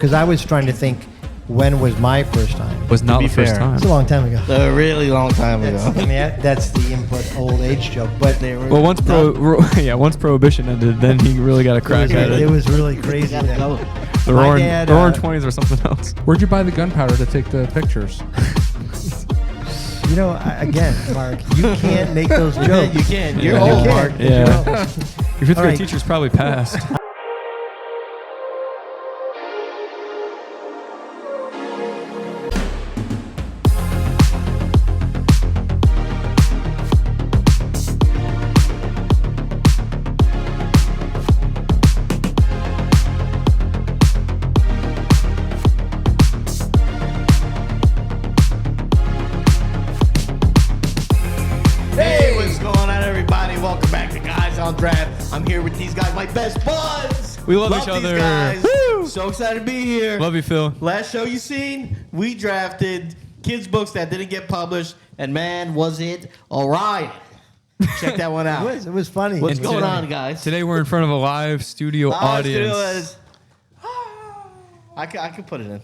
Because I was trying to think, when was my first time? Was not the first time. It's a long time ago. A really long time ago. I mean, that's the input old age joke. But they were once prohibition ended, then he really got a crack at it. It was really crazy. The roaring 20s or something else. Where'd you buy the gunpowder to take the pictures? You know, again, Mark, you can't make those jokes. You can't. You're old, Mark. Yeah. Your fifth grade teacher's probably passed. I'm here with these guys, my best buds. We love each other. Guys. Woo! So excited to be here. Love you, Phil. Last show you seen, we drafted kids' books that didn't get published, and man, was it all right. Check that one out. It was funny. What's going on, guys? Today we're in front of a live studio audience. I can put it in.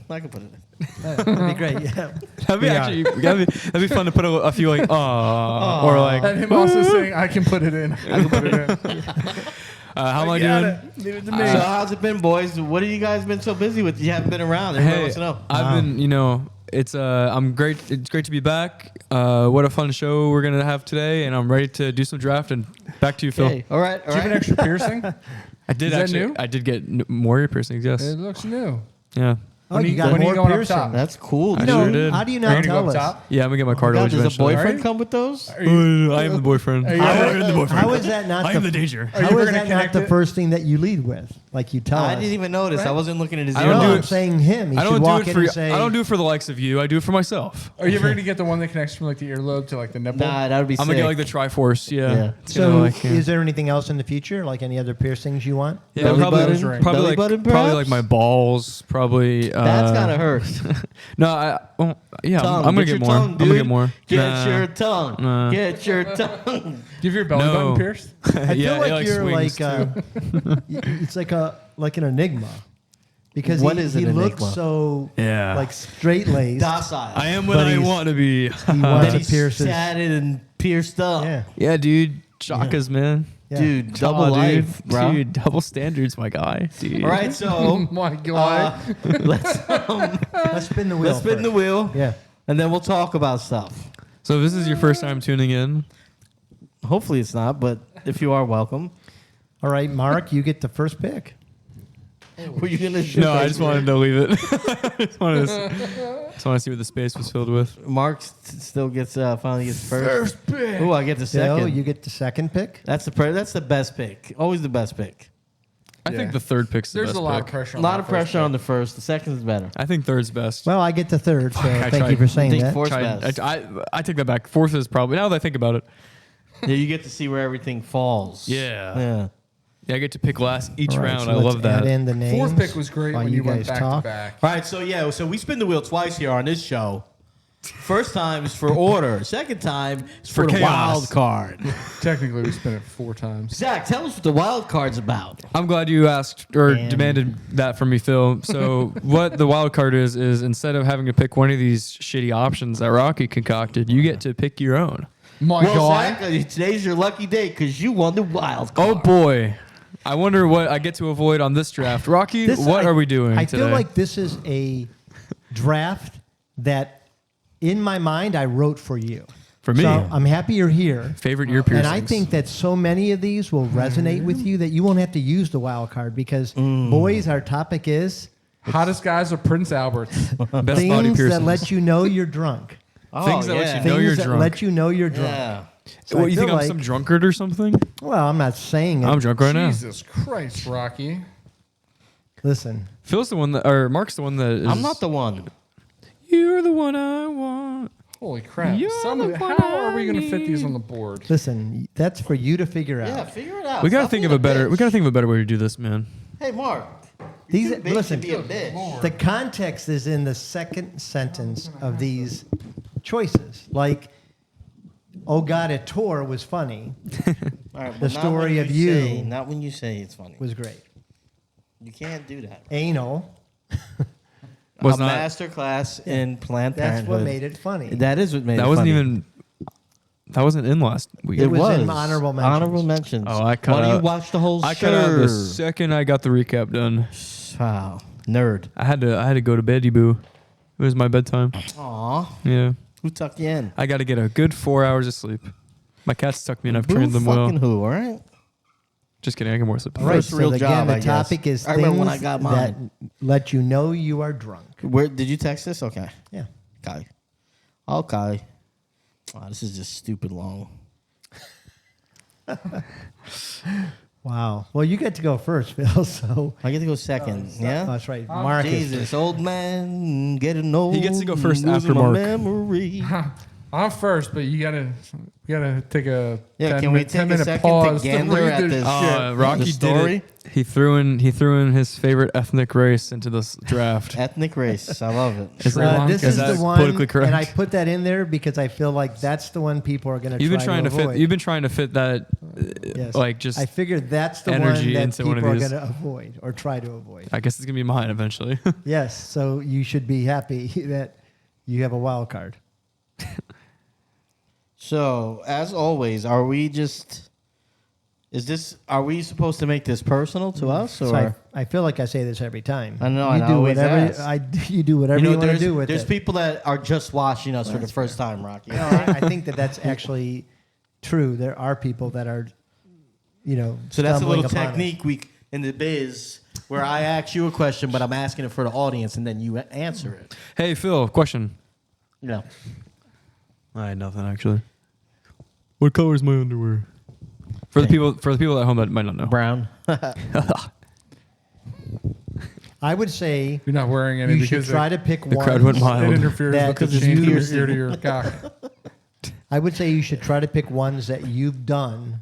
That'd be great. Yeah. That'd be fun to put a few like or like. And him also saying, "I can put it in." I can put it in. How am I doing? Leave it to me. So how's it been, boys? What have you guys been so busy with? You haven't been around. Everybody wants to know. I've been, it's I'm great. It's great to be back. What a fun show we're gonna have today, and I'm ready to do some draft. And back to you, Phil. Okay. All right. Do you have an extra piercing? I did Is actually. that new? I did get more ear piercings. Yes. It looks new. Yeah. Oh, you got when are you more going up piercing. top? That's cool. I dude. sure did. How do you Are not you gonna tell go up us? top? Yeah, I'm gonna get my cartilage Does a eventually. boyfriend come with those? I am the boyfriend. Are you- I am the boyfriend. How is that not I am the danger. Are you How ever is gonna that not connect the it? first thing that you lead with? Like you tell us. I didn't even notice. Right. I wasn't looking at his I ear. don't No, do I'm it- saying him. He I should don't do walk it in for. and say, I don't do it for the likes of you. I do it for myself. Are you ever gonna get the one that connects from like the earlobe to like the nipple? Nah, that would be I'm sick. gonna get like the Triforce. Yeah. Yeah. It's So, gonna, like, is there anything else in the future? Like any other piercings you want? Yeah, Belly probably, button? probably, Belly like, button, probably perhaps? like my balls. Probably. That's gotta hurt. No, yeah, Tongue. I'm gonna Get get your more. tongue, I'm gonna dude. get more. Get your tongue. Nah. Get your tongue. Do you have your belly button No. pierced? I Yeah, feel it, like you're swings, like it's like an enigma because What he, is an he looks enigma? so Yeah. like straight laced. Docile. I am what But I he's- want to be. He wants to He's pierce his. tatted and pierced up. Yeah. Yeah, dude. Chakas, man. Yeah. Dude, double life, dude. bro. Dude, double standards, my guy. Dude. All right, so Oh my god. let's Let's spin the wheel. let's spin the first. wheel, Yeah. and then we'll talk about stuff. So if this is your first time tuning in, Hopefully it's not, but if you are, welcome. All right, Mark, you get the first pick. Were you gonna? no, I just wanted to leave it. I just wanted to see what the space was filled with. Mark still gets finally gets first. pick. Oh, I get the Phil, second. you get the second pick. That's the best pick. Always the best pick. I Yeah. think the third pick's the There's best a lot pick. of pressure. A On lot that of pressure first on the first. The second is better. I think third's best. Well, I get the third, so I thank tried. you for saying Think that. fourth Tried- best. I take that back. Fourth is probably, now that I think about it. Yeah, you get to see where everything falls. Yeah, I get to pick last each All right, round. so I let's love that. Add in the pick. names Fourth pick was great while when you went guys back talk. to back. All right, so we spin the wheel twice here on this show. First time is for order. Second time is for the chaos. wild card. Technically, we spent it 4 times. Zach, tell us what the wild card's about. I'm glad you asked or And- demanded that from me, Phil. So what the wild card is instead of having to pick one of these shitty options that Rocky concocted, you get to pick your own. My Well, god. Zach, today's your lucky day because you won the wild card. Oh boy. I wonder what I get to avoid on this draft. Rocky, what are we doing I today? feel like this is a draft that, in my mind, I wrote for you. For me. So I'm happy you're here. Favorite ear piercings. And I think that so many of these will resonate with you that you won't have to use the wild card because, boys, our topic is Hottest guys are Prince Alberts. best body things piercings. that let you know you're drunk. Oh, things that let yeah. you know Things you're that drunk. let you know you're drunk. Yeah. So What, I you think feel I'm some drunkard or something? Well, I'm not saying it. I'm drunk right now. Jesus Christ, Rocky. Listen, Phil's the one that, or Mark's the one that is. I'm not the one. You're the one I want. Holy crap. You're the How one are we going to I fit these need. on the board? listen. That's for you to figure out. Yeah, figure it out. We gotta Stop think being of a better. bitch. We gotta think of a better way to do this, man. Hey, Mark. These You're too big listen. to be a bitch. The context is in the second sentence of these choices. Like, oh God, a tour was funny. All right, The but not story when of you say- not when you say it's funny. Was great. You can't do that. Anal Was a not. master class in Planned That's Parenthood. what made it funny. That is what made it That wasn't funny. even. That wasn't in last week. It was in honorable mentions. Honorable mentions. Oh, I cut Why do you out- watch the whole I show? cut out the second I got the recap done. Wow, nerd. I had to go to bed, boo. It was my bedtime. Aw, Yeah. who tucked you in? I got to get a good 4 hours of sleep. My cats tuck me in. I've trained them fucking well. who? All right. Just kidding. I get more sleep. All right, First so real again, job, the I guess. topic is I remember when I things got that mine. let you know you are drunk. Where did you text this? Okay. Yeah. Okay. Okay. Wow, this is just stupid long. Wow. Well, you get to go first, Phil. So I get to go second. Yeah. that's right. Mark is Jesus, old man, getting old. He gets to go first losing after my Mark. Memory. I'm first, but you gotta take a Yeah, 10 can we minute, take 10 a minute second to pause gander read at this this? shit. Rocky The story? did it. He threw in his favorite ethnic race into this draft. Ethnic race. I love it. Is that- this is is the that one, politically correct? and I put that in there because I feel like that's the one people are going You've been trying to avoid. fit. You've been trying to fit that, Yes. like just. I figured that's the energy one that into people one of are these. going to avoid or try to avoid. I guess it's gonna be mine eventually. Yes, so you should be happy that you have a wild card. So, as always, are we supposed to make this personal to us, or? So I feel like I say this every time. I know, You and I do always whatever ask. you do whatever you, want to there's, do with there's it. people that are just watching us for the first time, Rocky. No, I think that's actually true. There are people that are, So that's a stumbling little upon us. technique we in the biz where I ask you a question, but I'm asking it for the audience, and then you answer it. Hey Phil, question. Yeah. I had nothing actually. What color is my underwear? For the people at home that might not know. Brown. I would say You're not wearing any you should because try to pick the one. crowd went it mild. interferes That with the because change you- of your ear to your cock. I would say you should try to pick ones that you've done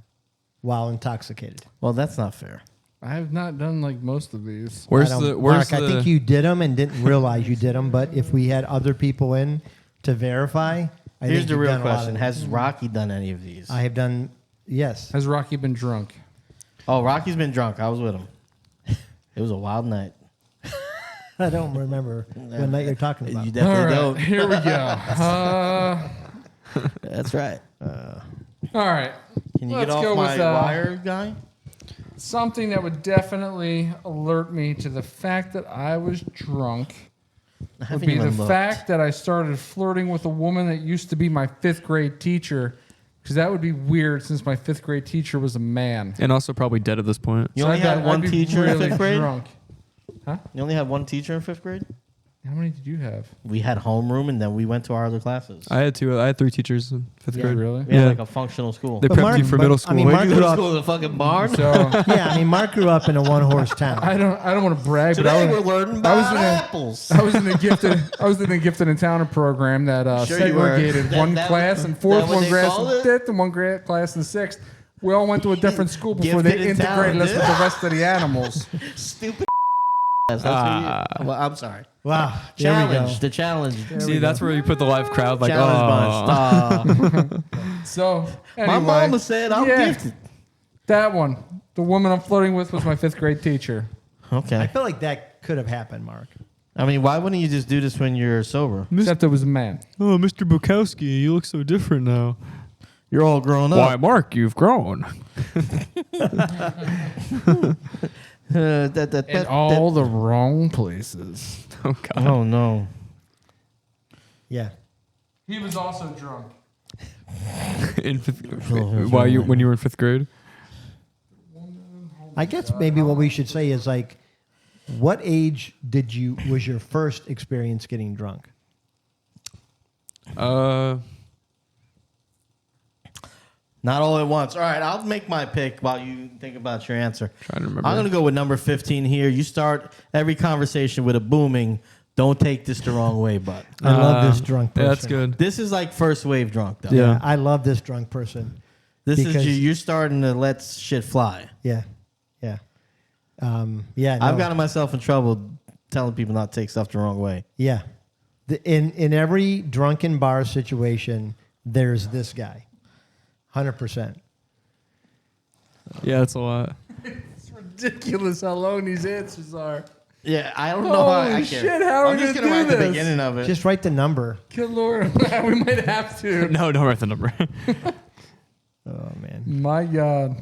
while intoxicated. Well, that's not fair. I have not done like most of these. Where's I don't- the where's Mark, the I think you did them and didn't realize you did them. But if we had other people in to verify, I Here's think the you've real done a lot of question: them. Has Rocky done any of these? I have done? Yes. Has Rocky been drunk? Oh, Rocky's been drunk. I was with him. It was a wild night. I don't remember what night you're talking about. You definitely All right, don't. here we go. That's right. All right. Can you Let's get off go my with, wire, guy? Something that would definitely alert me to the fact that I was drunk I would haven't be the even looked. fact that I started flirting with a woman that used to be my 5th grade teacher, because that would be weird since my 5th grade teacher was a man. and also probably dead at this point. You only had one teacher in 5th grade? Drunk. Huh? You only had one teacher in 5th grade? How many did you have? We had homeroom, and then we went to our other classes. I had 3 teachers in 5th grade. Really? We had Yeah. like a functional school. They But prepped Mark- you for but, middle I school. mean, Where'd Mark you grew go to up. school? The fucking barn? So Yeah, I mean, Mark grew up in a one-horse town. I don't want to brag, but Today I we're was, learning I was about in a- apples. I was in the gifted and talented program that Sure you were. segregated That- one that- class in that 4th, what one they class called in it? 5th, and one class in 6th. We all went to a different school before they Gifted and integrated us with the talented. rest of the animals. Stupid. That's what you, well, I'm sorry. Wow. There we go. Challenge. The challenge. See, that's where you put the live crowd. Like, Challenge oh, bunch. So anyway, My mama said I'm yeah. gifted. that one, the woman I'm flirting with was my 5th grade teacher. I Okay. feel like that could have happened, Mark. I mean, why wouldn't you just do this when you're sober? Except it was a man. oh, Mr. Bukowski, you look so different now. You're all grown up. Why, Mark, you've grown. In all the wrong places. Oh God. Oh no. Yeah. He was also drunk. In when you were in 5th grade? I guess maybe what we should say is like, what age was your first experience getting drunk? Not all at once. All right, I'll make my pick while you think about your answer. Trying to remember. I'm going to go with number 15 here. You start every conversation with a booming, don't take this the wrong way, but. I love this drunk person. Yeah, that's good. This is like first wave drunk, though. Yeah. I love this drunk person. This is Because- you're starting to let shit fly. Yeah. Yeah. Yeah. I've no. gotten myself in trouble telling people not to take stuff the wrong way. Yeah. In every drunken bar situation, there's this guy. 100%. Yeah, that's a lot. It's ridiculous how long these answers are. Yeah, I don't know how I Holy can't. shit, how are I'm we just gonna gonna do write the this? beginning of it. Just write the number. Good Lord. We might have to. No, don't write the number. Oh man. My God.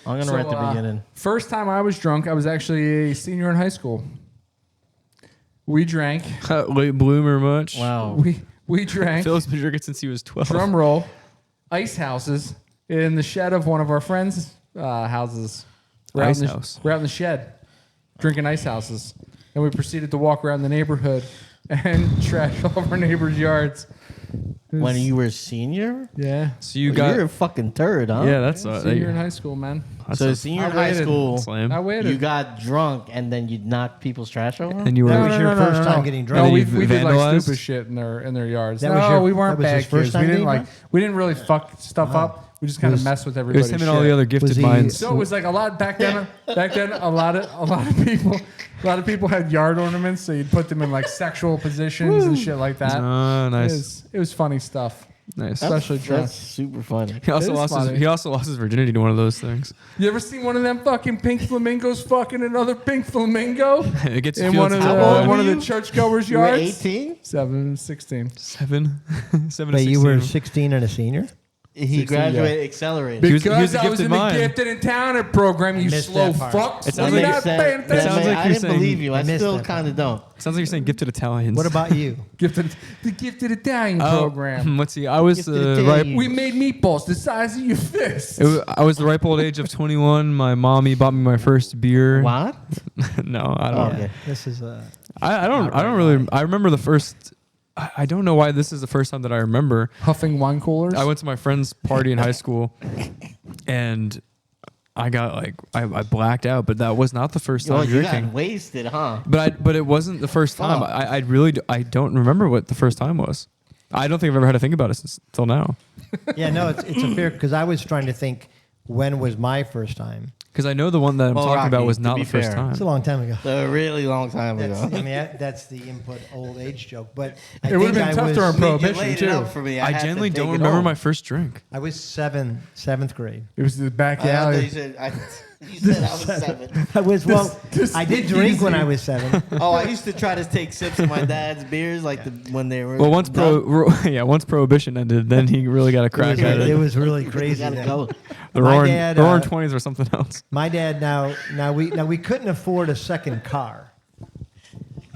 I'm gonna So, write the beginning. First time I was drunk, I was actually a senior in high school. We drank. Late bloomer much. Wow. We drank. Phil's been drinking since he was 12. Drum roll. Ice houses in the shed of one of our friends' houses. We're Ice out in the, house. We're out in the shed drinking ice houses. And we proceeded to walk around the neighborhood and trash all of our neighbors' yards. It was- When you were a senior? Yeah. So you got... You're a fucking turd, huh? yeah, that's... Senior in high school, man. So senior in I high waited. school, Slam. I waited. you got drunk and then you knocked people's trash over? And you were... That was your first time getting drunk. No, And we, you we did like vandalized? stupid shit in their yards. That No, was your- we weren't that was his bad first kids. time We didn't getting we didn't really fuck stuff up. We just kind of Was- mess with It everybody's was him shit. and all the other gifted he- minds. So it was like a lot back then. Back then, a lot of people had yard ornaments, so you'd put them in like sexual positions and shit like that. Oh, nice. It was funny stuff. Nice. Especially drunk. That's super funny. He also, It is lost his, funny. he also lost his virginity to one of those things. You ever seen one of them fucking pink flamingos fucking another pink flamingo It gets you in feeling one of How the old one were of the you? churchgoers' You were yards? 18? 16. 7. 7 But to you were 16. 16 and a senior? He 16, graduated accelerated. He was Because a I was gifted in the mind. gifted and talented program, you missed slow that part. fucks. It sounds You're like not you said- paying that attention. sounds like I you're didn't saying- believe you. I missed still that kind of don't. Sounds like you're saying gifted Italians. What about you? The gifted Italian Oh, program. Let's see. I was Gifted the Italian. ripe. We made meatballs the size of your fist. I was the ripe old age of 21. My mommy bought me my first beer. What? No, I don't. Okay. This is I don't really. I remember the first. I don't know why this is the first time that I remember. Huffing wine coolers. I went to my friend's party in high school, and I got like I blacked out. But that was not the first time You drinking. got wasted, huh? But it wasn't the first time. Fuck. I really I don't remember what the first time was. I don't think I've ever had to think about it since till now. yeah, no, it's a fair because I was trying to think when was my first time. Because I know the one that I'm Well, talking about Rocky, was to not be the first fair. time. It's a long time ago. A really long time That's, ago. I mean, that's the input old age joke. But I It would've think been I tough was, during You Prohibition, laid it too. out for me. I had to genuinely take don't it remember home. my first drink. I was seventh grade. It was the back I thought alley. you said I was 7. I was I did drink when I was 7. Oh, I used to try to take sips of my dad's beers, like when they were. Well, once done. once Prohibition ended, then he really got a crack at It it. was really You crazy. gotta then. go. The My roaring, dad, the roaring uh, 20s or something else. My dad now we couldn't afford a second car,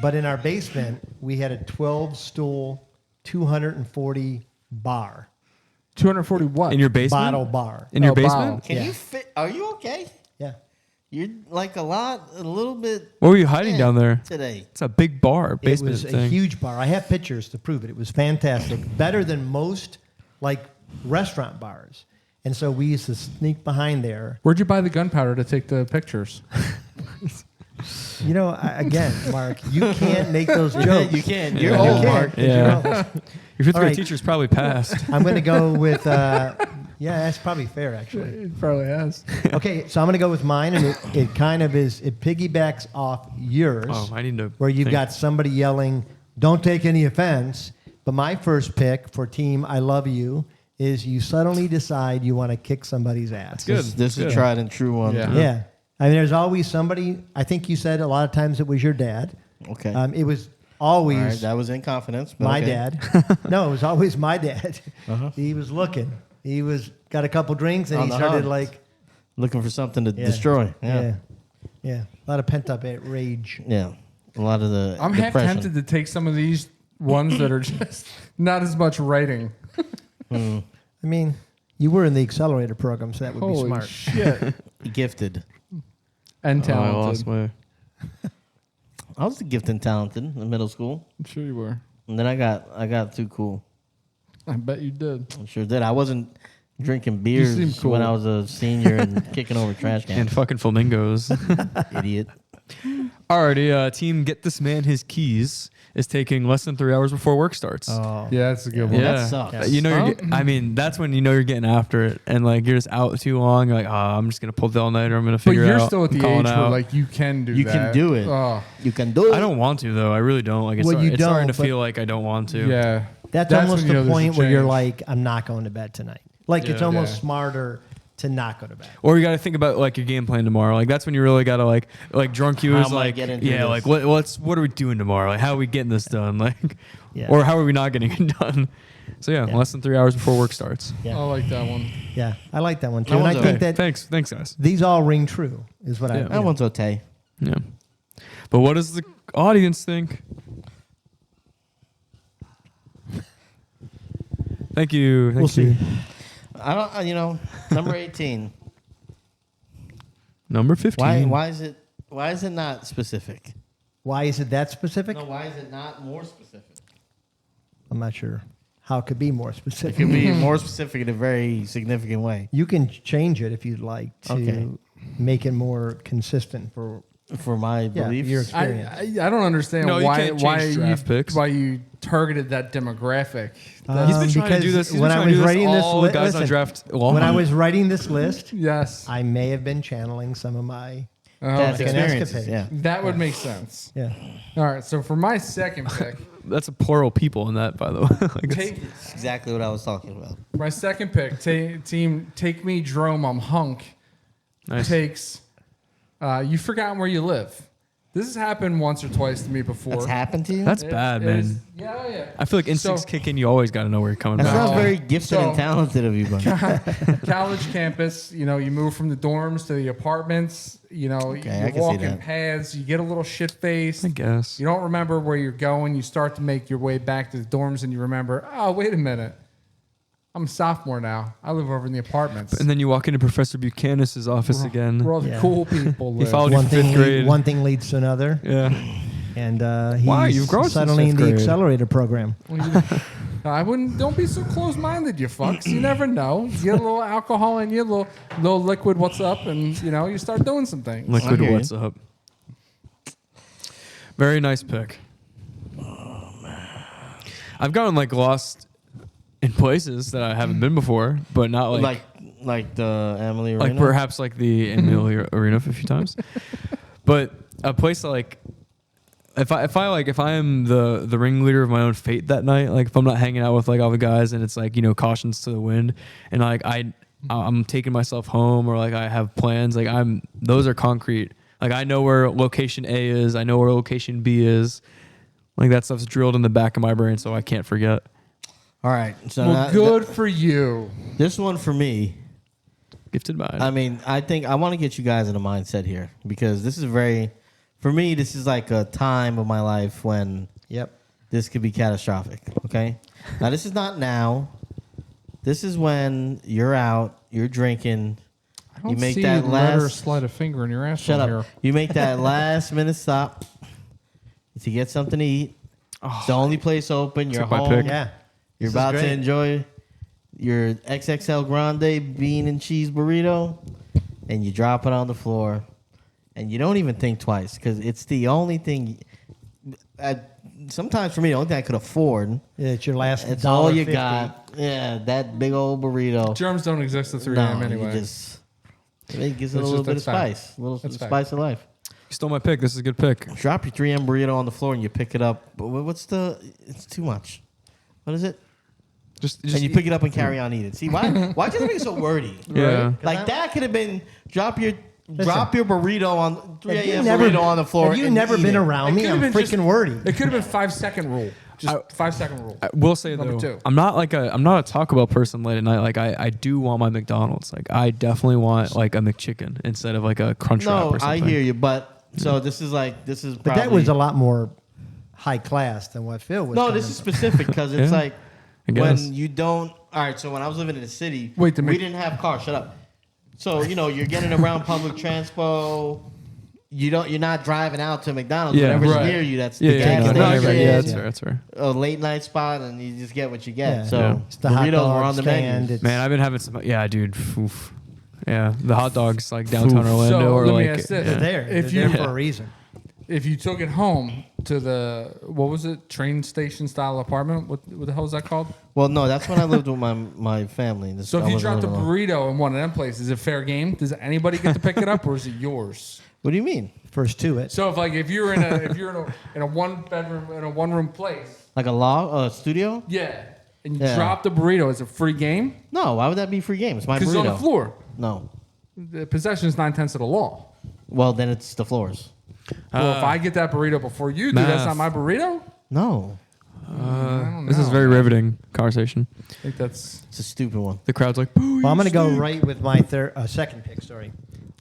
but in our basement we had a 12-stool, 240 bar 240 what? In your basement? bottle bar. In your Oh, basement? bottle. Can Yeah. you fit? Are you okay? Yeah, You're like a little bit What were you hiding down there? today. It's a big bar, it basement was a thing. huge bar. I have pictures to prove it. It was fantastic, better than most like restaurant bars. And so we used to sneak behind there. Where'd you buy the gunpowder to take the pictures? You know, again, Mark, you can't make those jokes. You can. Yeah. You're You old, can't, Mark. 'cause Yeah. you're old. Your fifth All grade right. teacher's probably passed. I'm going to go with, yeah, that's probably fair, actually. It probably has. Okay, so I'm going to go with mine, and it kind of is, it piggybacks off yours, Oh, I need to. where you've think. got somebody yelling, don't take any offense. But my first pick for Team I Love You is you suddenly decide you want to kick somebody's ass. Good. This is a Good. tried and true one. Yeah. Yeah. I mean, there's always somebody, I think you said a lot of times it was your dad. Okay. It was All always right, that was in confidence. But my okay. dad. No, it was always my dad. Uh-huh. He was looking. He got a couple drinks and On he the started hunt. like, Looking for something to Yeah. destroy. yeah, Yeah. a lot of pent up rage. Yeah. A lot of the I'm half depression. tempted to take some of these ones that are just not as much writing. I mean, you were in the accelerator program, so that would be Holy smart. shit. Gifted. And Oh, I lost talented. my. I was gifted and talented in middle school. I'm sure you were. And then I got too cool. I bet you did. I sure did. I wasn't drinking beers seem cool. when I was a senior and kicking over trash And cans. fucking flamingos. Idiot. Alrighty, team, get this man his keys is taking less than 3 hours before work starts. Oh, Yeah, that's a good one. Well, that sucks. You know, Huh? I mean, that's when you know you're getting after it, and like you're just out too long. You're like, oh, I'm just gonna pull the all nighter. I'm gonna But figure it out. you're still at I'm the calling age where out. like you can do You that. can do it. Oh, You can do it. I don't want to though. I really don't. Like, it's, Well, you it's starting don't, to but- feel like I don't want to. yeah. that's That's almost when you know the there's a point where you're change. like, I'm not going to bed tonight. Like it's Yeah. almost Yeah. smarter to not go to bed. Or you got to think about like your game plan tomorrow. Like that's when you really got to like drunk you How is am I like getting through yeah, this? like what are we doing tomorrow? Like how are we getting this done? Like Yeah. or how are we not getting it done? So yeah, Yeah. less than 3 hours before work starts. Yeah. I like that one. Yeah, I like that one too. That And I one's think okay. that Thanks guys. these all ring true, is what Yeah. I. That one's okay. Yeah. But what does the audience think? Thank you. Thank We'll you. see. I don't. Number 18. Number 15. Why is it not specific? Why is it that specific? No, why is it not more specific? I'm not sure how it could be more It specific. could be more specific in a very significant way You can change it if you'd like to Okay. make it more consistent for for my yeah, beliefs. your I, experience. I don't understand No, you why can't change draft picks. why you targeted that demographic. He's been trying to because do this. He's when been I trying to was do writing this this all li- guys on listen, draft law. when I was writing this list, Yes, I may have been channeling some of my That's like an experiences. escapade. Yeah. that would make sense. yeah. All right, so for my second pick, That's a plural people in that, by the way. Like it's- take, That's exactly what I was talking about. my second pick, team, take me, Jerome. I'm hunk. nice. Takes. You've forgotten where you live. This has happened once or twice to me before. That's happened to you? That's It- bad, it is- man. Yeah, yeah. I feel like instincts So- kick in. You always got to know where you're coming That's back. not very gifted So- and talented of you, buddy. College campus, you move from the dorms to the apartments, I you're can see walking that. paths, you get a little shit faced. I guess. You don't remember where you're going. You start to make your way back to the dorms and you remember, oh, wait a minute. I'm a sophomore now. I live over in the apartments. And then you walk into Professor Buchanan's office again. Where all the Yeah. cool people He live. followed you One from fifth thing, grade. one thing leads to another, Yeah. and he's Wow, you've grown since settling fifth the grade. accelerator program. I wouldn't. Don't be so close-minded, you fucks. You never know. You get a little alcohol in you, a little liquid. What's up? And you start doing some things. Liquid, I hear what's up? Very nice pick. I've gotten like in places that I haven't been before, but not Like the Emily Arena? like perhaps like the Emily Arena a few times. But a place like if I am the ringleader of my own fate that night, like if I'm not hanging out with like all the guys and it's like, cautions to the wind and like I'm taking myself home or like I have plans, like those are concrete. Like I know where location A is, I know where location B is. Like that stuff's drilled in the back of my brain so I can't forget. All right. So Well, good for you. this one for me, Gifted mind. I mean, I think I want to get you guys in a mindset here because this is for me, this is like a time of my life when Yep. this could be catastrophic. Okay. Now, this is not now. This is when you're out, you're drinking. I don't You make see that you let her last- slide a finger in your ass. Shut up. Here. You make that last minute stop to get something to eat. It's the only place open. You're Took my home. pick. Yeah. You're This is about to great. enjoy your XXL Grande bean and cheese burrito, and you drop it on the floor, and you don't even think twice because it's the only thing. Sometimes for me, the only thing I could afford. Yeah, it's your last. It's all you $1.50. got. Yeah, that big old burrito. Germs don't exist at 3 No, a.m. anyway. you just it gives it a That's little just- bit of that's fact. spice, a little That's fact. spice of life. You stole my pick. This is a good pick. Drop your 3M burrito on the floor and you pick it up. But what's the? It's too much. What is it? Just And you pick it up and carry on, eat it. See why? Why does it make it so wordy? Yeah. Like that could have been drop your burrito on 3 If you've a.m. never- burrito on the floor. If you've and never eat been it. around me, It I'm could've been freaking just- wordy. It could have been 5-second rule. Just 5-second rule. I will say Number though, two. I'm not a Taco Bell person late at night. Like I do want my McDonald's. Like I definitely want like a McChicken instead of like a Crunch Wrap No, or something. I hear you, but so this is But probably, that was a lot more high class than what Phil was. No, coming this is from. specific because it's Yeah, like I guess. when you don't. All right, so when I was living in the city, Wait, the we Mc- didn't have cars. Shut up. So you're getting around public transpo. You're not driving out to McDonald's. Yeah, Whatever's right. near you, that's Yeah, the yeah, gas no, Gas no, I station. agree. station. Yeah, Yeah. that's fair. That's fair. A late night spot, and you just get what you get. Yeah. So Yeah. It's the hot burritos dog were on the stand. menu. It's, Man, I've been having some. Yeah, dude. Oof. Yeah, the hot dogs like downtown Oof. Orlando So, or let me like. ask this. they're yeah. there. If They're you- there for a reason. If you took it home to the what was it, train station style apartment? What the hell is that called? Well, no, that's when I lived with my family. This, So I if you wasn't dropped a living alone. burrito in one of them places, is it fair game? Does anybody get to pick it up, or is it yours? What do you mean? First to it. So if you're in a one bedroom in a one room place, Like a studio? yeah, and you Yeah. drop the burrito, is it free game? No, why would that be free game? It's my Because it's on the burrito. floor. No. The possession is 9/10 of the law. Well, then it's the floors. Well, if I get that burrito before you do, that's not my burrito. No. This is very riveting conversation. I think that's It's a stupid one. The crowd's like, boo. Well, I'm going to go right with my second pick, sorry.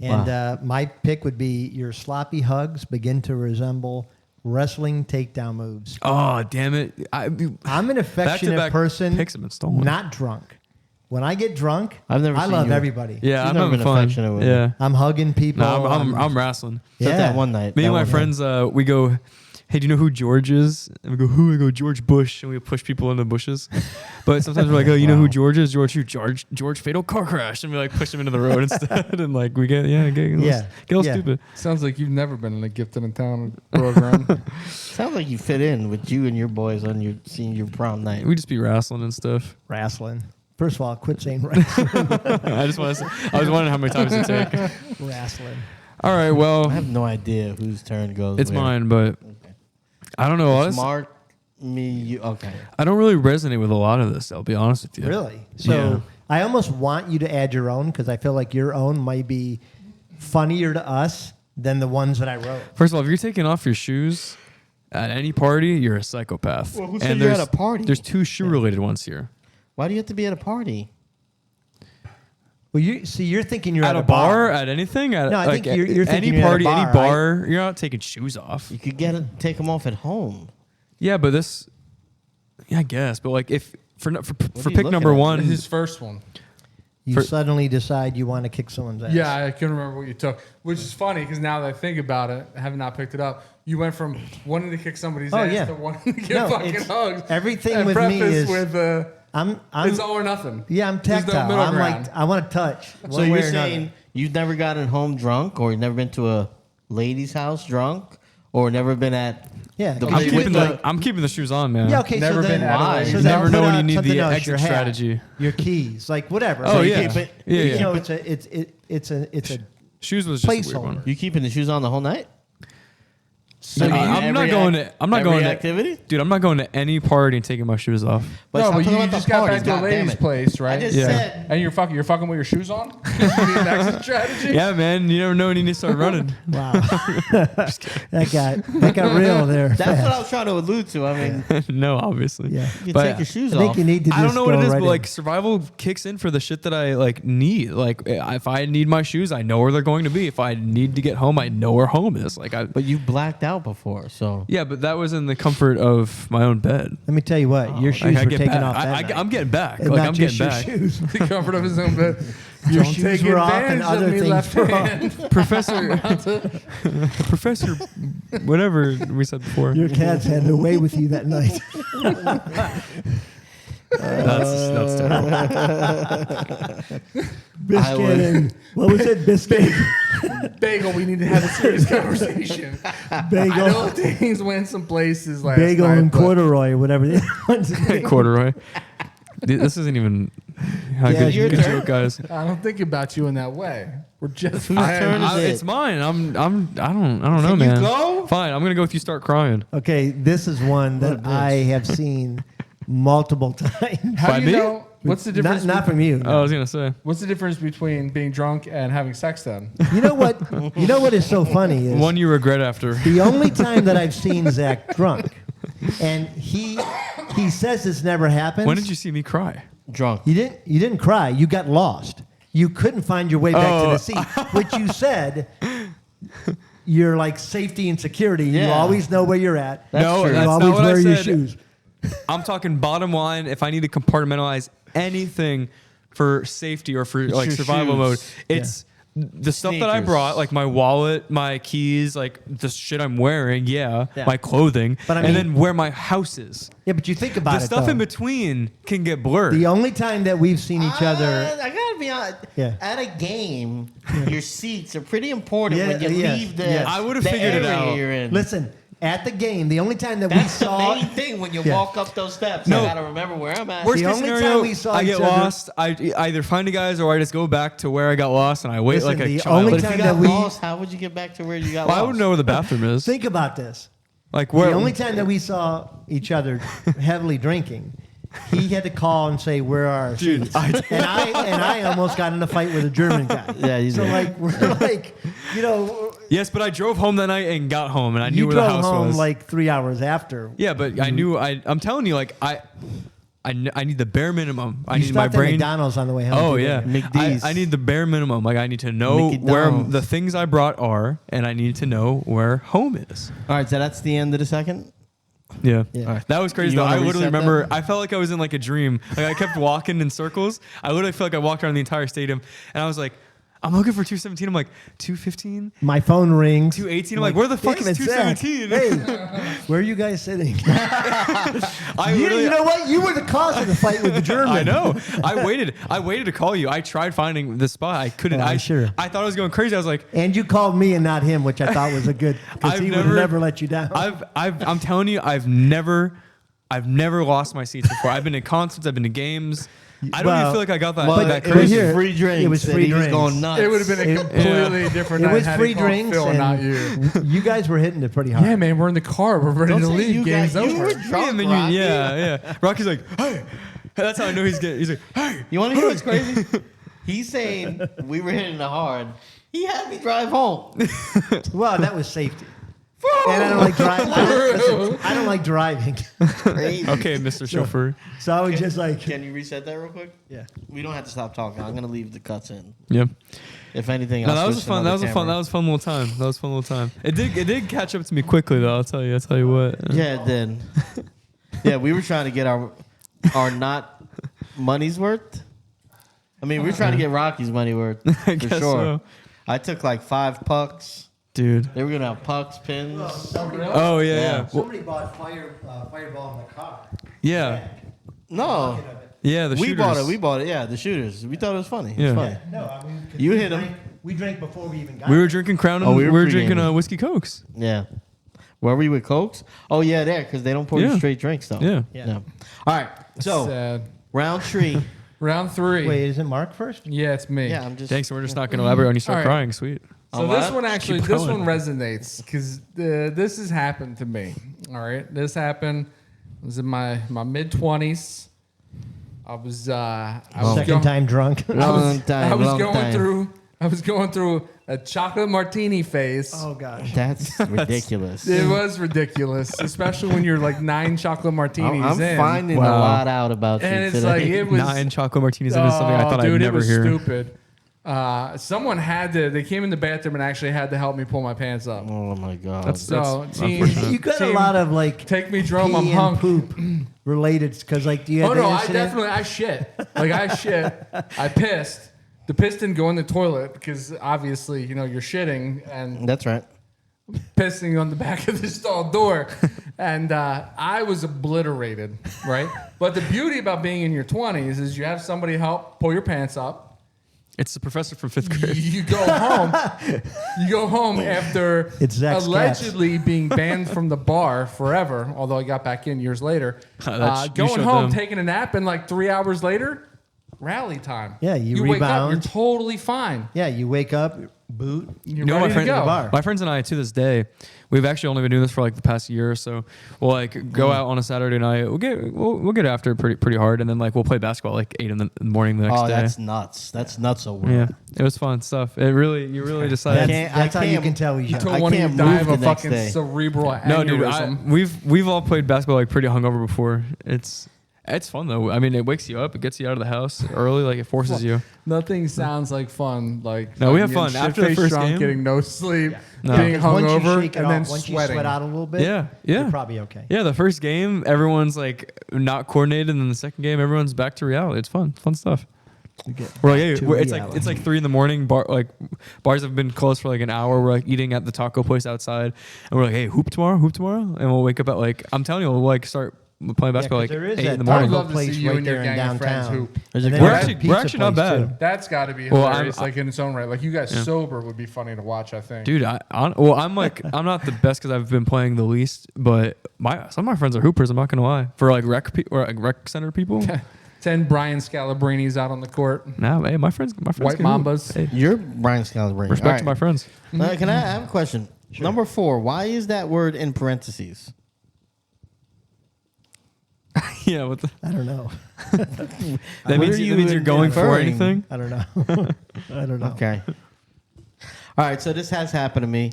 And my pick would be your sloppy hugs begin to resemble wrestling takedown moves. Oh, damn it. I'm an affectionate back-to-back person, picks have been stolen. not drunk. When I get drunk, I've never I seen love you- everybody. Yeah, She's I'm never having been fun. affectionate with Yeah. I'm hugging people. No, I'm wrestling. Except Yeah. that one night. Me and that my one friends, we go, hey, do you know who George is? And we go, who? I go, George Bush. And we push people in the bushes. But sometimes we're like, oh, you know who George is? George fatal car crash. And we like push him into the road instead. And like we get all stupid. sounds like you've never been in a gifted in town program. Sounds like you fit in with you and your boys on your senior prom night. We just be wrestling and stuff. Wrestling. First of all, quit saying wrestling. I just want to say, I was wondering how many times it take. Wrestling. All right, well, I have no idea whose turn goes. it's where. mine, but I don't know. It's Mark, me, you. Okay. I don't really resonate with a lot of this. I'll be honest with you. Really? So Yeah. I almost want you to add your own because I feel like your own might be funnier to us than the ones that I wrote. First of all, if you're taking off your shoes at any party, you're a psychopath. Well, who said you're at a party? There's two shoe-related ones here. Why do you have to be at a party? Well, you're thinking you're At a bar, at anything, at No, I think you're any thinking you're at a party, bar, any bar. You're not taking shoes off. You could take them off at home. Yeah, but this, yeah, I guess. But like, if for are pick you number looking at? one, His first one. You suddenly decide you want to kick someone's ass. Yeah, I can remember what you took, which is funny because now that I think about it, having not picked it up, you went from wanting to kick somebody's Oh, ass yeah. to wanting to get No, fucking it's- hugs. everything and with me preface is- with I'm it's all or nothing. yeah, I'm There's no tactile. middle I'm ground. like I want to touch. So one you're way or saying another. you've never gotten home drunk, or you've never been to a lady's house drunk, or never been at Yeah, the I'm I'm place keeping with I'm keeping the shoes on, man. Yeah, okay. Never so then, been out of Why? it. You so never then know put when you on need something the else, exit your hat, strategy. your keys, like whatever. Oh, So yeah. keep it- Yeah, You yeah. know, it's a Shoes was just a weird placeholder. one. You keeping the shoes on the whole night? So I'm not every going to. I'm not every going to. activity. Dude, I'm not going to any party and taking my shoes off. But No, stop but talking you about the just got parties, back to a goddammit. lady's place, right? I just Yeah. said. And you're fucking with your shoes on? You need an exit strategy? Yeah, man. You never know when you need to start running. Wow, that got real there. That's fast. what I was trying to allude to. I mean, No, obviously. Yeah. you But take your shoes I think off. you need to. I don't just know what go it is, right but in. like survival kicks in for the shit that I like need. Like if I need my shoes, I know where they're going to be. If I need to get home, I know where home is. Like But you blacked out before, so yeah, but that was in the comfort of my own bed. Let me tell you what, your shoes Like, I were get taken back. off that night. I'm getting back. And Like not I'm just getting your back. shoes. The comfort of his own bed. Your Don't shoes take were off and advantage other of me, things left were off. hand. Professor, whatever we said before. Your cats had it away with you that night. That's terrible. Biscuit would- and what was it? Biscuit, Bagel, we need to have a serious conversation. I know bagel, things went some places last bagel night. and but corduroy, or whatever. the ones that they- Corduroy. This isn't even how Yeah, good your good turn. joke, guys. I don't think about you in that way. We're just Whose turn is it? It's mine. I don't know, Can you man. go? Fine. I'm gonna go if you start crying. Okay, this is one What a that bitch. I have seen multiple times. How By do you me? know? What's the difference? Not from you. Oh, I was gonna say What's the difference between being drunk and having sex then? You know what? You know what is so funny is one you regret after. the only time that I've seen Zach drunk, and he says this never happens. When did you see me cry? drunk. You didn't cry. You got lost. You couldn't find your way back to the seat, which you said. You're like safety and security. You Yeah. always know where you're at. That's No, true. You that's always not what I wear your said. shoes. I'm talking bottom line. If I need to compartmentalize anything for safety or for It's like your survival mode, shoes. it's the stuff that I Sneakers. brought, like my wallet, my keys, like the shit I'm wearing, Yeah. my clothing, But I and mean- then where my house is. Yeah, but you think about The it. stuff though. in between can get blurred. The only time that we've seen each other. I gotta be honest. Yeah. At a game, your seats are pretty important Yeah, when you yeah, leave the. yeah. I would've the figured it area out. You're in. Listen, at the game, the only time that That's we the saw. main thing when you Yeah. walk up those steps. No. I gotta remember where I'm at. Worst The case only scenario, time we saw I each get other- lost. I either find you guys or I just go back to where I got lost and I wait Listen, like a the child. only But if time you that got we- lost, how would you get back to where you got Well, lost? I wouldn't know where the bathroom is. Think about this. Like where? The only time that we saw each other heavily drinking he had to call and say, "Where are our seats?" And I almost got in a fight with a German guy. Yeah, you so did. like we're like, you know, Yes, but I drove home that night and got home, and I knew you where the drove house home was. like 3 hours after. Yeah, but I knew. I'm telling you, like I need the bare minimum. I You need my stopped at brain. McDonald's on the way home. Oh too, yeah, didn't you? McD's. I need the bare minimum. Like I need to know where McDonald's. the things I brought are, and I need to know where home is. All right, so that's the end of the second. Yeah, Yeah. All right. that was crazy. You Though. wanna I literally reset that? remember. I felt like I was in like a dream. Like I kept walking in circles. I literally felt like I walked around the entire stadium, and I was like, I'm looking for 217. I'm like 215. My phone rings. 218. I'm like, where the fuck is "Damn it, Zach. 217? Hey, where are you guys sitting? I you literally- know what? You were the cause of the fight with the German. I know. I waited to call you. I tried finding the spot. I couldn't. Oh, sure. I thought I was going crazy. I was like, And you called me and not him, which I thought was a good, because I've he would never let you down. I'm telling you, I've never lost my seats before. I've been to concerts. I've been to games. I don't even Well, feel like I got that. Well, that it was crazy. here- free drinks. it was and free he drinks. was going nuts. It would have been a completely different It night. was had free he called drinks, Phil, and not you. you guys were hitting it pretty hard. Yeah, man, we're in the car. We're ready Don't to say leave. you Game's guys- you over. were Yeah, drunk, man, Rocky. yeah. Rocky's like, hey. That's how I know he's getting. He's like, hey. You want to hear what's crazy? He's saying we were hitting the hard. He had me drive home. Well, that was safety. And I don't like driving. I don't like driving. Crazy. Okay, Mr. Chauffeur. So I was just like, Can you reset that real quick? yeah. We don't have to stop talking. I'm gonna leave the cuts in. Yeah. If anything, No, I'll that was switch fun. to That was another a fun. camera. That was a fun little time. That was a fun little time. It did catch up to me quickly though. I'll tell you what. Yeah, it did. Yeah, we were trying to get our not money's worth. I mean, we were trying to get Rocky's money worth I for guess sure. so. I took like 5 pucks. Dude. They were gonna have pucks, pins. Oh yeah. Yeah. Yeah. Well, Somebody bought Fireball in the car. yeah. No, Yeah. The we shooters. bought it. We bought it. Yeah, the shooters. We thought it was funny. It was Yeah. funny. No, I mean, 'cause You we hit 'em. We drank before we even got We were there. drinking Crown and Oh, we we were were drinking pre-gaming. whiskey cokes. Yeah. Were we with Cokes? Oh yeah, there because they don't pour you Yeah. straight drinks though. Yeah. Yeah. All right. So Sad. round 3. Round 3. Wait, isn't Mark first? Yeah, it's me. Yeah, I'm just. Thanks. We're just not going to elaborate when you start All right. crying. Sweet. So Oh, this what? one actually, Keep this going. one resonates because this has happened to me. All right, this happened. I was in my mid 20s. I was Second going, time drunk. Long time. I was long going time. through a chocolate martini phase. Oh gosh. That's ridiculous. It was ridiculous, especially when you're like 9 chocolate martinis I'm in. finding a Wow. lot out about you And it's today. like it was 9 chocolate martinis in is something I thought dude, I'd never it was hear. stupid. Someone had to. They came in the bathroom and actually had to help me pull my pants up. Oh my god. So team, unfortunate. You got a team, lot of like take me drum. I'm pee hunk. and poop related because like do you have Oh the no, incident? I shit. Like I shit. I pissed. The piss didn't go in the toilet because obviously you're shitting and That's right. pissing on the back of the stall door, and I was obliterated. Right. But the beauty about being in your 20s is you have somebody help pull your pants up. It's the professor from 5th grade. You go home. You go home after It's Zach's allegedly being banned from the bar forever. Although I got back in years later. You Going showed home, them. taking a nap, and like 3 hours later, rally time. Yeah, you wake up, you're rebound. totally fine. Yeah, you wake up, boot. You're my ready friend, to go. bar. my friends and I, to this day, we've actually only been doing this for like the past year or so. We'll like go out on a Saturday night. We'll get after it pretty hard, and then like we'll play basketball like 8 in the morning the next Oh, day. that's nuts. That's nuts. Over. Yeah, it was fun stuff. You really decided. That's how you can't- can tell he's young. Until I one of you can't die of move a the next fucking day. cerebral No, dude, aneurysm. we've all played basketball like pretty hungover before. It's fun though. I mean, it wakes you up. It gets you out of the house early. Like it forces you. Nothing sounds like fun. Like No, we have fucking fun. After the shit-faced first drunk, game- getting no sleep, No. being Because once you hungover, shake it and off, then once sweating. you sweat out a little bit, Yeah. you're probably okay. Yeah, the first game, everyone's like not coordinated, and then the second game, everyone's back to reality. It's fun stuff. We're like, hey, to it's like 3 a.m. Bars have been closed for like an hour. We're like eating at the taco place outside, and we're like, hey, hoop tomorrow, and we'll wake up at like I'm telling you, we'll like start playing basketball 'cause like there is 8 that in the I morning. would taco love to place see you right and your there in gang of friends downtown. hoop. There's a And then We're there's a actually pizza not place, bad. too. That's got to be Well, hilarious, like in its own right. Like you guys sober would be funny to watch. I think. Dude, I'm not the best because I've been playing the least, but some of my friends are hoopers. I'm not gonna lie. For like rec center people, 10 Brian Scalabrinis out on the court. nah, hey, my friends White can hoop. Mambas. Hey, You're Brian Scalabrine. respect to my friends. Can I have a question? Number 4. Why is that word in parentheses? Yeah, what the, I don't know. that means you're going for inferring? anything. I don't know. I don't know. Okay. All right, so this has happened to me.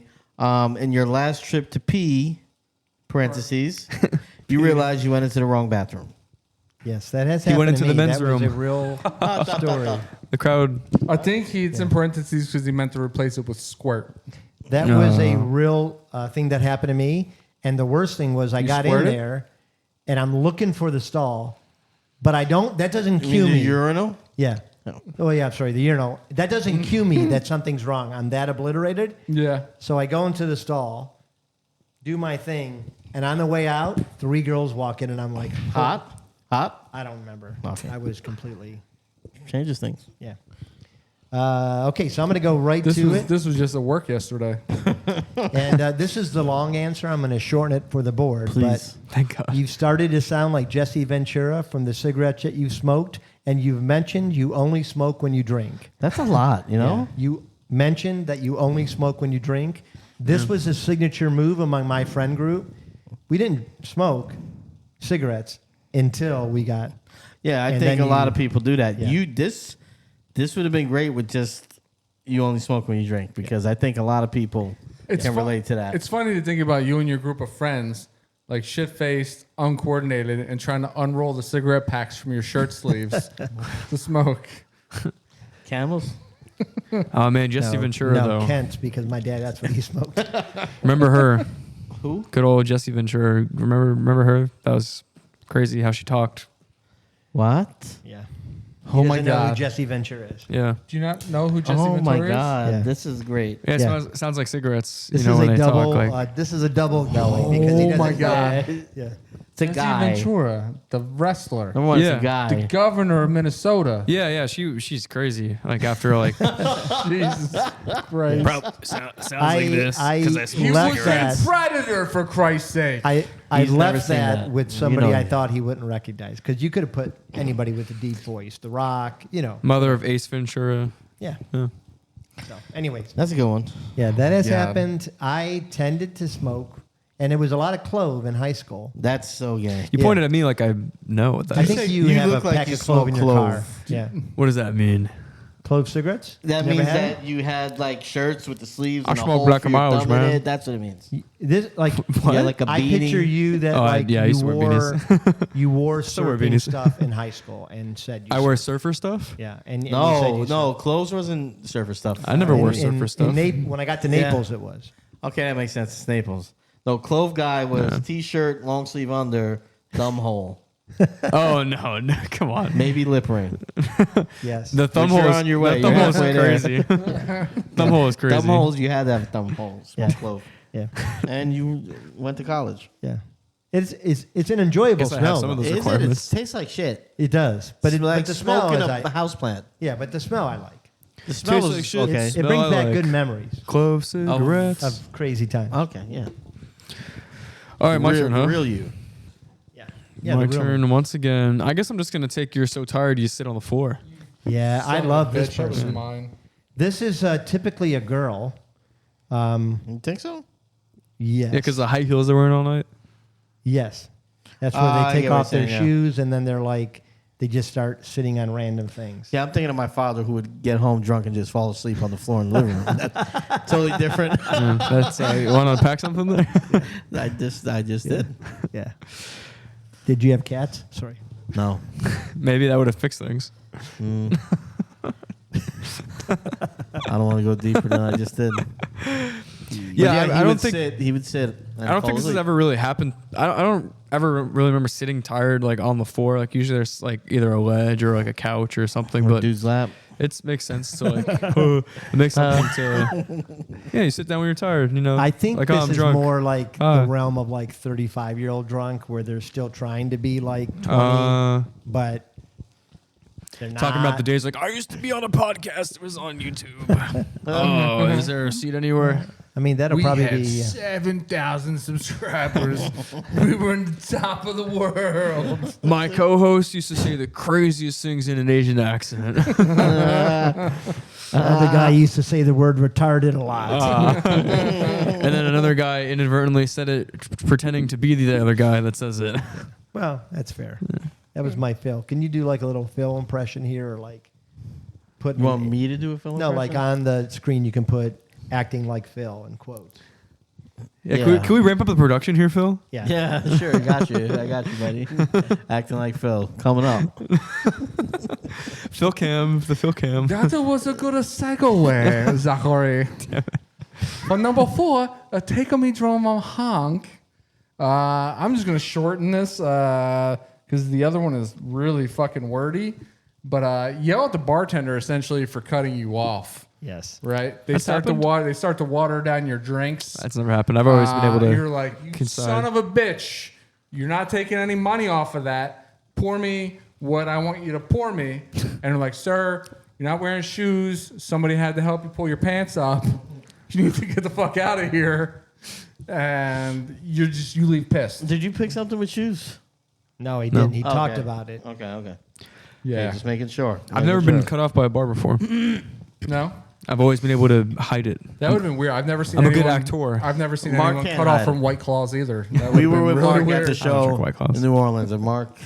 In your last trip to pee, parentheses, you realized you went into the wrong bathroom. Yes, that has He happened went to into the me. men's That was a room. real story. The crowd. I think it's in parentheses because he meant to replace it with squirt. That was a real thing that happened to me. And the worst thing was I You got squirted? in there and I'm looking for the stall, but I don't, that doesn't You cue mean the me. urinal? Yeah. No. Oh, yeah, sorry, the urinal. That doesn't cue me that something's wrong. I'm that obliterated. Yeah. So I go into the stall, do my thing, and on the way out, 3 girls walk in and I'm like, Hot? Hot? I don't remember. Okay. I was completely, Changes things. yeah. Okay, so I'm going to go right This to was it. this was just at work yesterday. And this is the long answer. I'm going to shorten it for the board. Please. Thank God. But you started to sound like Jesse Ventura from the cigarettes that you smoked, and you've mentioned you only smoke when you drink. That's a lot, you know? Yeah. You mentioned that you only smoke when you drink. This was a signature move among my friend group. We didn't smoke cigarettes until we got. Yeah, I And think then a lot you- of people do that. Yeah. This would have been great with just you only smoke when you drink because I think a lot of people can fu- relate to that. It's funny to think about you and your group of friends, like shit-faced, uncoordinated, and trying to unroll the cigarette packs from your shirt sleeves to smoke. Camels? Oh man, Jesse Ventura no, though. Kent's because my dad, that's what he smoked. Remember her? Who? Good old Jesse Ventura. Remember her? That was crazy how she talked. What? Yeah. Oh He my doesn't know who God. Jesse Ventura is. Yeah. Do you not know who Jesse Oh Ventura my is? God, Yeah. this is great. Yeah, it Yeah. sounds like cigarettes. This you know is when a they double. talk like. This is a double going because he Oh doesn't my know. God. Yeah. It's a Jesse guy. Ventura, the wrestler, Number one, Yeah. it's a guy. the governor of Minnesota. Yeah, she's crazy. Like after like, Jesus Christ. sounds I He was left a that. predator, for Christ's sake. I He's never left seen that that. with You somebody know I that. thought he wouldn't recognize because you could have put anybody with a deep voice, The Rock, you know. Mother of Ace Ventura. Yeah. Yeah. So, anyways, That's a good one. yeah, that has Yeah. happened. I tended to smoke, and it was a lot of clove in high school. That's so gay. You Yeah. pointed at me like I know what that I is. think say you you have a look like pack you of clove in smoke your clove. car. Yeah, What does that mean? clove cigarettes. That Never means had that you had like shirts with the sleeves I and a smoke hole Black for and your Miles, thumb in man. it. That's what it means. it? This like Yeah, like a I beanie. picture you that Oh, I like used to you wear wore beanies. you wore Still wear surfing beanies. stuff in high school and said you I wear surfer stuff. yeah and you said No, you no, clothes wasn't surfer stuff. I never wore in- surfer in stuff. when I got to Yeah. Naples, it was. Okay, that makes sense. It's Naples. No, clove guy was t-shirt, long sleeve under, thumb hole, Oh no, come on. maybe lip ring. Yes. The thumb But hole you're is on your way. The thumb You're hole is halfway there. crazy. Thumb hole is crazy. Thumb holes, you had to have thumb holes. Yeah. Clove. yeah. And you went to college. Yeah. It's an enjoyable Guess I have smell. some of though. those Is it? It requirements. tastes like shit. It does, but It's like but the smell smoking is a house plant. yeah, but the smell I like. The smell Tastes is like shit. okay. It's- It Smell brings I back like. good memories Clove cigarettes. of crazy times. Okay, yeah. All right, my real, turn, huh? Real you. Yeah. My the real turn one. once again. I guess I'm just gonna take "You're So Tired You Sit on the Floor." Yeah, I Son of love a this bitch, that was person. mine. This is typically a girl. You think so? Yes. Yeah, because the high heels they're wearing all night. yes, that's where I they take get what off you're their saying, yeah. shoes and then they're like they just start sitting on random things. Yeah, I'm thinking of my father who would get home drunk and just fall asleep on the floor in the living room. That's totally different. Yeah, that's. You want to unpack something there? I just did. Yeah. Did you have cats? Sorry. No. Maybe that would have fixed things. I don't want to go deeper than I just did. Yeah, But I don't think. he would sit. I don't think this has ever really happened. I don't ever really remember sitting tired like on the floor. Like usually there's like either a ledge or like a couch or something. But dude's lap. it makes sense to like it makes sense to yeah. You sit down when you're tired. You know. I think like, this I'm is drunk. more like the realm of like 35-year-old drunk where they're still trying to be like 20, but they're not. Talking about the days like I used to be on a podcast. It was on YouTube. Oh, is there a seat anywhere? I mean, that'll We probably had be 7,000 subscribers. We were in the top of the world. My co-host used to say the craziest things in an Asian accent. the guy used to say the word retarded a lot. And then another guy inadvertently said it, pretending to be the other guy that says it. Well, that's fair. That was my Phil. Can you do like a little Phil impression here, or like put? You want me to do a film? No, like on the screen you can put acting like Phil in quotes. Yeah, Yeah. Can we ramp up the production here, Phil? Yeah. Yeah, sure. I got you, buddy. Acting like Phil. Coming up. Phil Cam, the Phil Cam. That was a good segue, Zachary. For number 4, take me drum on honk. I'm just gonna shorten this because the other one is really fucking wordy. But yell at the bartender essentially for cutting you off. Yes. Right? They That's start happened? They start to water down your drinks. That's never happened. I've always been able to. You're like, you coincide. son of a bitch. You're not taking any money off of that. Pour me what I want you to pour me. And they're like, sir, you're not wearing shoes. Somebody had to help you pull your pants up. You need to get the fuck out of here. And you leave pissed. Did you pick something with shoes? No, he didn't. He Okay. talked about it. Okay. Yeah. Just making sure. I've never been cut off by a bar before. No? I've always been able to hide it. That would have been weird. I've never seen I'm a good anyone- actor. I've never seen Mark anyone can't cut off hide from it. White Claws either. That We would've were been with really Mark at weird. the show drink White Claws. in New Orleans, and Mark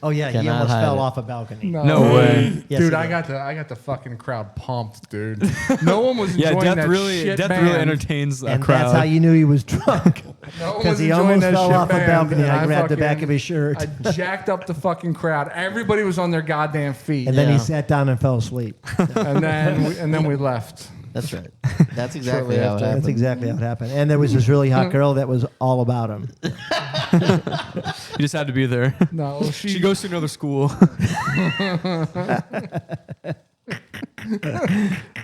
Oh yeah, he Cannot almost hide fell it. off a balcony. No way. Yes, Dude, he I did. got the fucking crowd pumped, dude. No one was Yeah, enjoying death that really, shit death band. really entertains a And crowd. that's how you knew he was drunk. No one Because was he enjoying almost that fell shit off a band, balcony. and I grabbed the back fucking- of his shirt. I jacked up the fucking crowd. Everybody was on their goddamn feet. And then Yeah. he sat down and fell asleep. and then we left. That's right. That's exactly Shortly how it after. happened. That's exactly how it happened. And there was this really hot girl that was all about him. You just had to be there. No, She goes to another school.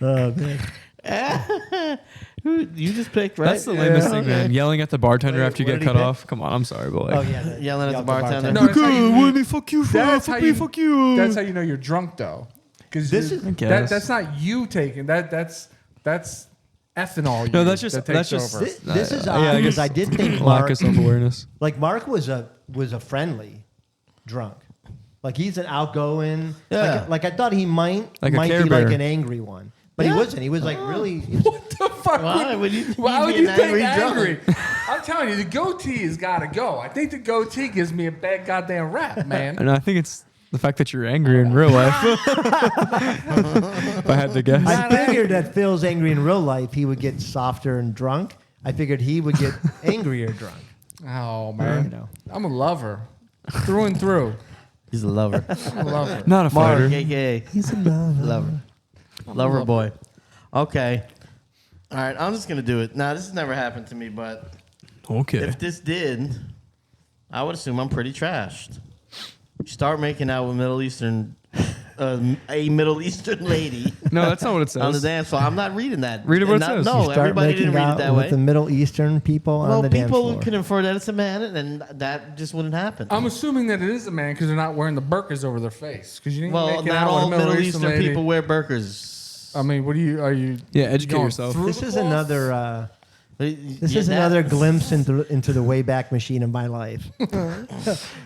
Oh, man. You just picked, right? That's the lamest thing, okay. man. Yelling at the bartender Wait, after you what get did he cut pick? off. Come on, I'm sorry, but like, Oh, yeah. Yelling at Yell the bartender. No, that's how you, me fuck you, that's how you, fuck you. That's how you know you're drunk, though. Because This is- I guess. that's not you taking that's ethanol. No, use that's just- that that's takes just- over. This is Yeah, odd I because guess I did think lack Mark, of self-awareness. like Mark was a friendly drunk. Like he's an outgoing. Yeah. Like I thought he might Like a be Care like Bear. an angry one, but Yeah. he wasn't. He was like really. What the fuck? Why would you? Why would be you an think angry drunk? angry? I'm telling you, the goatee has got to go. I think the goatee gives me a bad goddamn rap, man. And I think it's the fact that you're angry in real life. If I had to guess. I figured that Phil's angry in real life, he would get softer and drunk. I figured he would get angrier drunk. Oh You man, know. I'm a lover, through and through. He's a lover. I'm a lover. Not a Mark, fighter. aka He's a lover. lover. Lover boy. Okay. All right, I'm just gonna do it. Now, this has never happened to me, but Okay. if this did, I would assume I'm pretty trashed. You start making out with a Middle Eastern lady No, that's not what it on the says. dance floor. I'm not reading that. Read it what it Not- says. No, You start everybody making didn't read it out that with way. the Middle Eastern people Well, on the dance people floor. can infer that it's a man, and that just wouldn't happen. I'm assuming that it is a man because they're not wearing the burqas over their face. Because you didn't Well, make it not out with all a Middle Middle Eastern Eastern lady. people wear burqas. I mean, what are you? Yeah, educate going yourself. through This the is cloth? another. This Yeah, is that- another glimpse into the Wayback Machine of my life.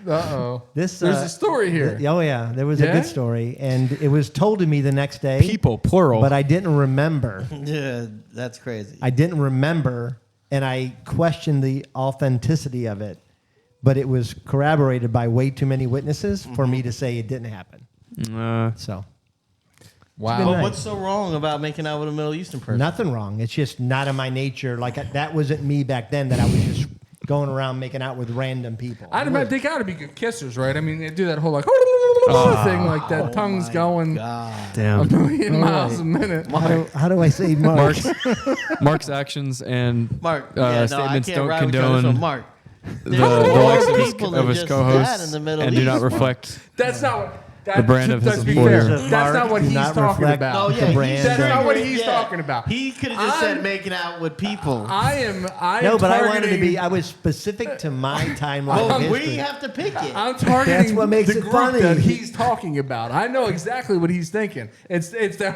Uh-oh. This There's a story here. Oh yeah, there was a Yeah? good story, and it was told to me the next day. People, plural. but I didn't remember. Yeah, that's crazy. I didn't remember, and I questioned the authenticity of it. But it was corroborated by way too many witnesses for me to say it didn't happen. So Wow. Good But night. what's so wrong about making out with a Middle Eastern person? nothing wrong. It's just not in my nature. Like that wasn't me back then. That I was just going around making out with random people. I'd imagine they got to be good kissers, right? I mean, they do that whole like thing, like that tongue's going God. a Damn. million miles a minute. How do I say Mark? Mark's actions and Mark, yeah, no, statements I can't don't ride with you on this condone one. Mark. the There's more likes people of than his just co-hosts that in the Middle and do not East. reflect. That's not what. The brand of his let's be employer. fair. Mark, That's not what do he's not talking reflect about. Oh, the yeah, brand. That's of- not what he's talking about. He could have just said I'm- making out with people. I am No, but I wanted to targeting- be. I was specific to my timeline Well, of we history. have to pick it. I'm targeting That's what makes the it group funny. that he's talking about. I know exactly what he's thinking. It's the it's them.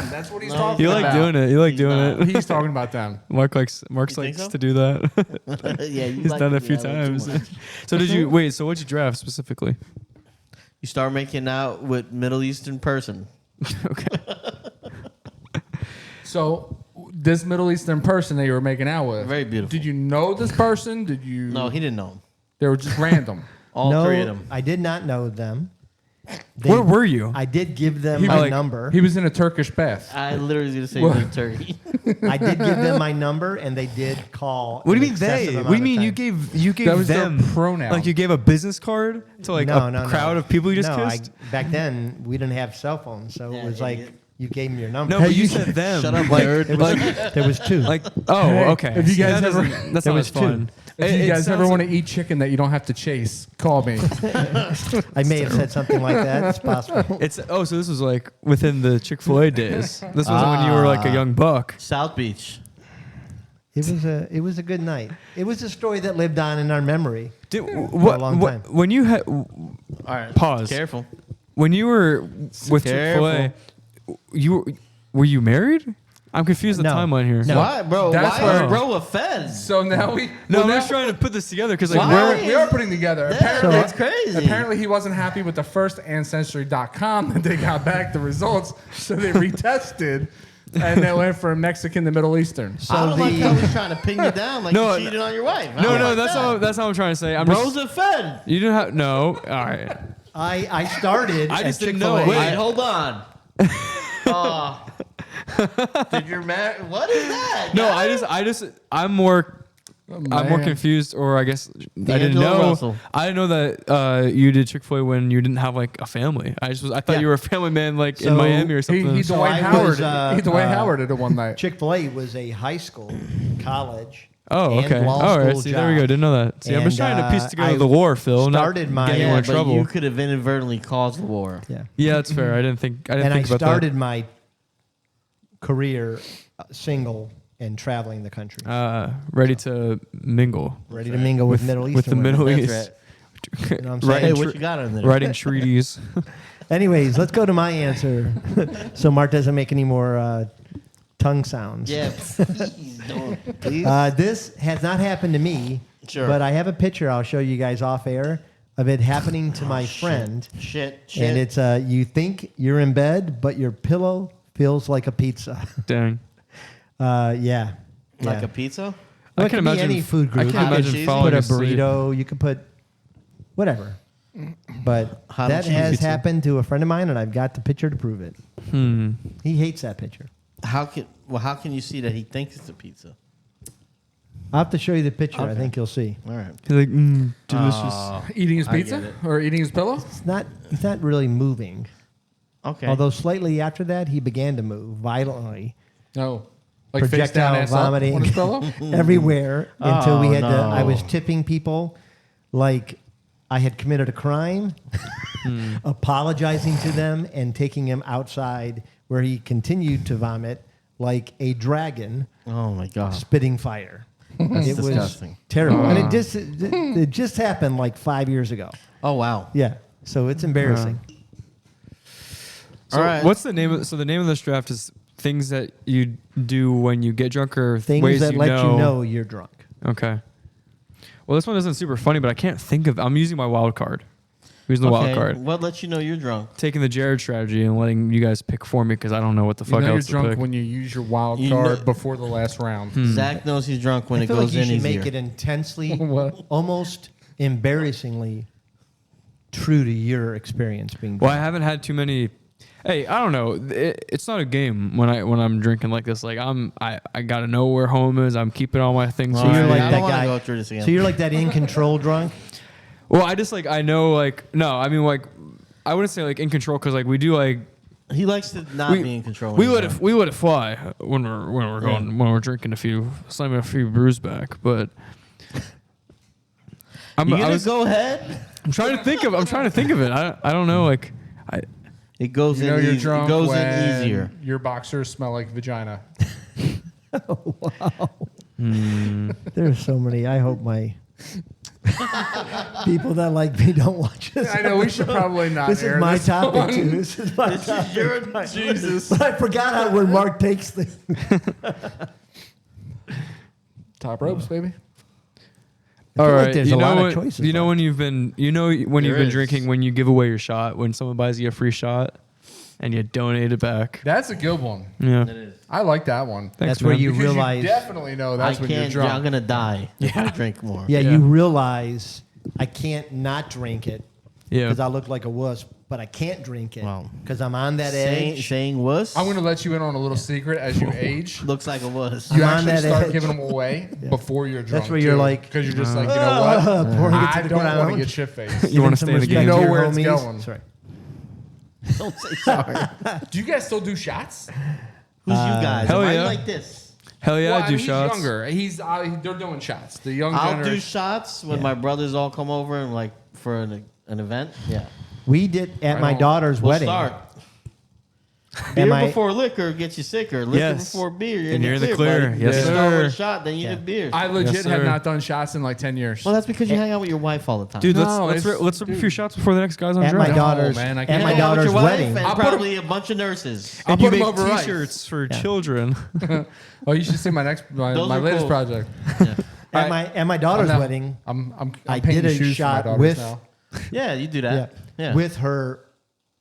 That's what he's talking You about. like doing it. You like doing not. it. He's talking about them. Mark You likes think so? to do that. Yeah, you He's like done to it a do few that a little times. too much. So did you wait? So what'd you draft specifically? You start making out with Middle Eastern person. Okay. So this Middle Eastern person that you were making out with, Very beautiful. Did you know this person? Did you? No, he didn't know him. They were just random. All no, 3 of them. I did not know them. Where were you? I did give them He my was- number. He was in a Turkish bath. I literally was What? going to say Turkey. I did give them my number, and they did call. What do you an mean they? excessive What amount do you of mean you time. gave That was their them pronoun. Like you gave a business card to like a crowd of people you just no, kissed? back then we didn't have cell phones, so Yeah, it was yeah, like yeah. you gave me your number. No, but you said them. Shut up, like, nerd. It was, there was 2. like oh, Hey, okay. if you See, guys that ever- doesn't- that's there not was as fun. If you guys ever sounds want to eat chicken that you don't have to chase, call me. I may have said something like that. It's possible. It's so this was like within the Chick-fil-A days. This wasn't when you were like a young buck. South Beach. It was a good night. It was a story that lived on in our memory. Did, a long time. When you had All right. pause. Careful. When you were with Chick-fil-A, were you married? I'm confused the No. timeline here. No. Why, bro? That's Why where- is bro a fez? So now we. No, well, I'm now- just trying to put this together because like Why? where we are putting together. Yeah, that's crazy. Apparently, he wasn't happy with the first Ancestry.com that they got back the results, so they retested, and they went for Mexican to Middle Eastern. So I don't like the- how he's trying to pin you down like No, you cheated on your wife. I no, don't no, like that's that. all. That's all I'm trying to say. I'm Bro's just, a fed. you didn't have no. All right. I started I at just didn't know. Chick-fil-A. Wait, hold on. Did your man? What is that? No, guys? I'm more man. confused, or I guess I didn't D'Angelo know. Russell. I didn't know that you did Chick-fil-A when you didn't have like a family. I thought Yeah. you were a family man, like in So Miami or something. He So Dwight I Howard. was, he Dwight Howard at it one night. Chick-fil-A was a high school, college. Oh, and okay. law All right. school See, there we go. job. Didn't know that. See, I'm just And, trying to piece together I the war, Phil. started not my- getting Yeah, anyone in but trouble. you could have inadvertently caused the war. Yeah. Yeah, that's fair. I didn't think. I didn't And I think about started my career single and traveling the country. that. Ready to mingle Ready to mingle with Middle Eastern with the women. Middle That's East. You know what I'm saying? Writing, Hey, what you got on there? writing treaties. Anyways, let's go to my answer so Mark doesn't make any more tongue sounds. Yeah, please don't. Please. This has not happened to me, Sure. but I have a picture I'll show you guys off air of it happening to my friend. Shit. And it's you think you're in bed, but your pillow feels like a pizza. Dang. Yeah. like yeah. a pizza. Well, I it can could be imagine. any food I group. can Hot and imagine cheesy? falling Put a asleep. burrito. You could put whatever. But Hot and that cheesy has too. happened to a friend of mine, and I've got the picture to prove it. He hates that picture. How can you see that he thinks it's a pizza? I'll have to show you the picture. I Okay. think you'll see. All right. He's like, delicious. Eating his I get pizza it. or eating his pillow? He's not really moving. Okay. Although slightly after that, he began to move violently, No. Like face down, projectile ass up vomiting on his pillow? everywhere until we Oh, had to. no. I was tipping people like I had committed a crime, apologizing to them, and taking him outside where he continued to vomit like a dragon oh my god. spitting fire. That's It was disgusting. terrible, and it just happened like 5 years ago. Oh wow. Yeah, so it's embarrassing. So All right. what's the name of? So the name of this draft is things that you do when you get drunk, or Things ways that you let know. you know you're drunk. Okay. Well, this one isn't super funny, but I can't think of. I'm using my wild card. Using the wild card. What lets you know you're drunk? Taking the Jared strategy and letting you guys pick for me because I don't know what the You fuck know you're else to drunk pick. when you use your wild You card know- before the last round. Zach knows he's drunk when I it feel goes like you in should easier. make it intensely, What? almost embarrassingly true to your experience being Well, drunk. I haven't had too many. Hey, I don't know. It's not a game when I'm drinking like this. Like I gotta know where home is. I'm keeping all my things. So you're straight. like I that don't wanna guy. go through this again. So you're like that in control drunk. Well, I just like I know like no. I mean like I wouldn't say like in control because like we do like He likes to not we, be in control. We when let he's it drunk. we let it fly when we're going when we're drinking slamming a few brews back. But You gonna I was, go ahead? I'm trying to think of it. I don't know like I It goes You know in. you're easy. drunk It goes when in easier. your boxers smell like vagina. There are so many. I hope my people that like me don't watch this. I know we should probably not. This is air my this topic one. too. This is my topic. Your Jesus. But I forgot how where Mark takes things. Top ropes, baby. all feel like right. there's you a know lot of what, choices, you know though. when you've been when you've There been is. drinking when you give away your shot when someone buys you a free shot and you donate it back. That's a good one. Yeah. It is. I like that one. Thanks, That's where man. you Because realize. you definitely know that's I when you're can't. drunk. I'm gonna die if I drink more. Yeah, Yeah. you realize I can't not drink it Yeah. because I look like a wuss, but I can't drink it Wow. because I'm on that edge. Saying wuss I'm going to let you in on a little secret as you age. looks like a wuss. You I'm on actually that start edge. giving them away before you're drunk. That's where you're like, because you're just like, you know what? pouring it to I the don't want to ground. get shit faced. You want to Giving stay some in the respect game. You know to your where it's homies. going. Sorry. Don't say sorry. Do you guys still do shots? Who's you guys? hell Am I yeah. like this? Hell yeah, Well, I do he's shots. younger. They're doing shots. The young I'll do generation. shots when my brothers all come over and like for an event. Yeah. We did at Right my on. daughter's We'll wedding. start. At Beer my- before liquor gets you sicker. Liquor Yes. before beer, And you're in the clear. buddy. Yes, you start with a sir. shot, then you Yeah. did beer. I legit Yes, have sir. not done shots in like 10 years. Well, that's because you hang out with your wife all the time. Dude, No, let's it's- rip a few shots before the next guy's on At my draft. daughter's man, I at can't. my Hang out with daughter's your wife wedding. and I'll put probably a bunch of nurses. I'll And you put 'em make over rice. T-shirts for children. Oh, you should see my next my Those are latest cool. project. At my daughter's I'm not- wedding. I'm I painting did a shoes for my shot daughters with now. Yeah, you do that. Yeah. with her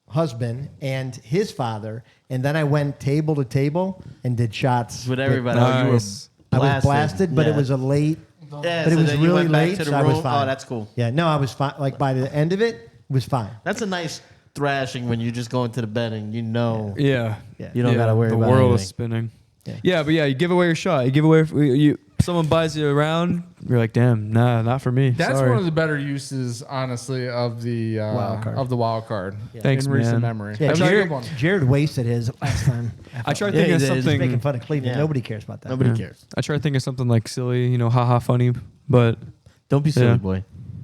husband and his father, and then I went table to table and did shots With everybody. Nice. You were I was blasted, but it Yeah. was a late. Yeah, but it so was then you really went back late, to the so I was room. fine. Oh, that's cool. Yeah, no, I was fine. Like by the end of it, it was fine. That's a nice thrashing when you just go into the bed and you know Yeah. Yeah. you don't gotta worry the about world anything. is spinning. Yeah. Yeah, but yeah, you give away your shot. You give away. Someone buys you around. You're like, damn, nah, not for me. That's Sorry. one of the better uses, honhonestly, of the wild card. Thanks, in recent man. memory. Yeah, That's a good Jared, one. Jared wasted his last time. I tried Yeah, thinking of he did. He's something. making fun of Cleveland. Yeah. Nobody cares about that. nobody Yeah. cares. I tried thinking of something like silly, haha, funny, but Don't be silly, Yeah. boy. I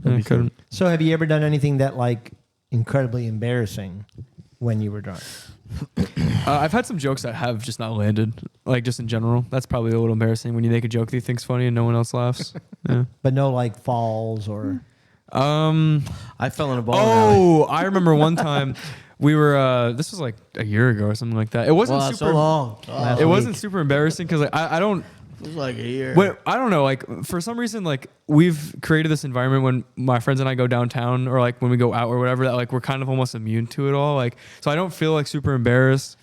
Don't be silly. couldn't. So, have you ever done anything that like incredibly embarrassing when you were drunk? I've had some jokes that have just not landed, like just in general. That's probably a little embarrassing when you make a joke that you think's funny and no one else laughs. Yeah. But no like falls or I fell in a bowling alley. Oh, I remember one time we were. This was like a year ago or something like that. It wasn't Wow, super. so long. Last It wasn't week. super embarrassing because like, I don't. It was like a year. I don't know. Like for some reason, like we've created this environment when my friends and I go downtown, or like when we go out or whatever, that like we're kind of almost immune to it all. Like, so I don't feel like super embarrassed.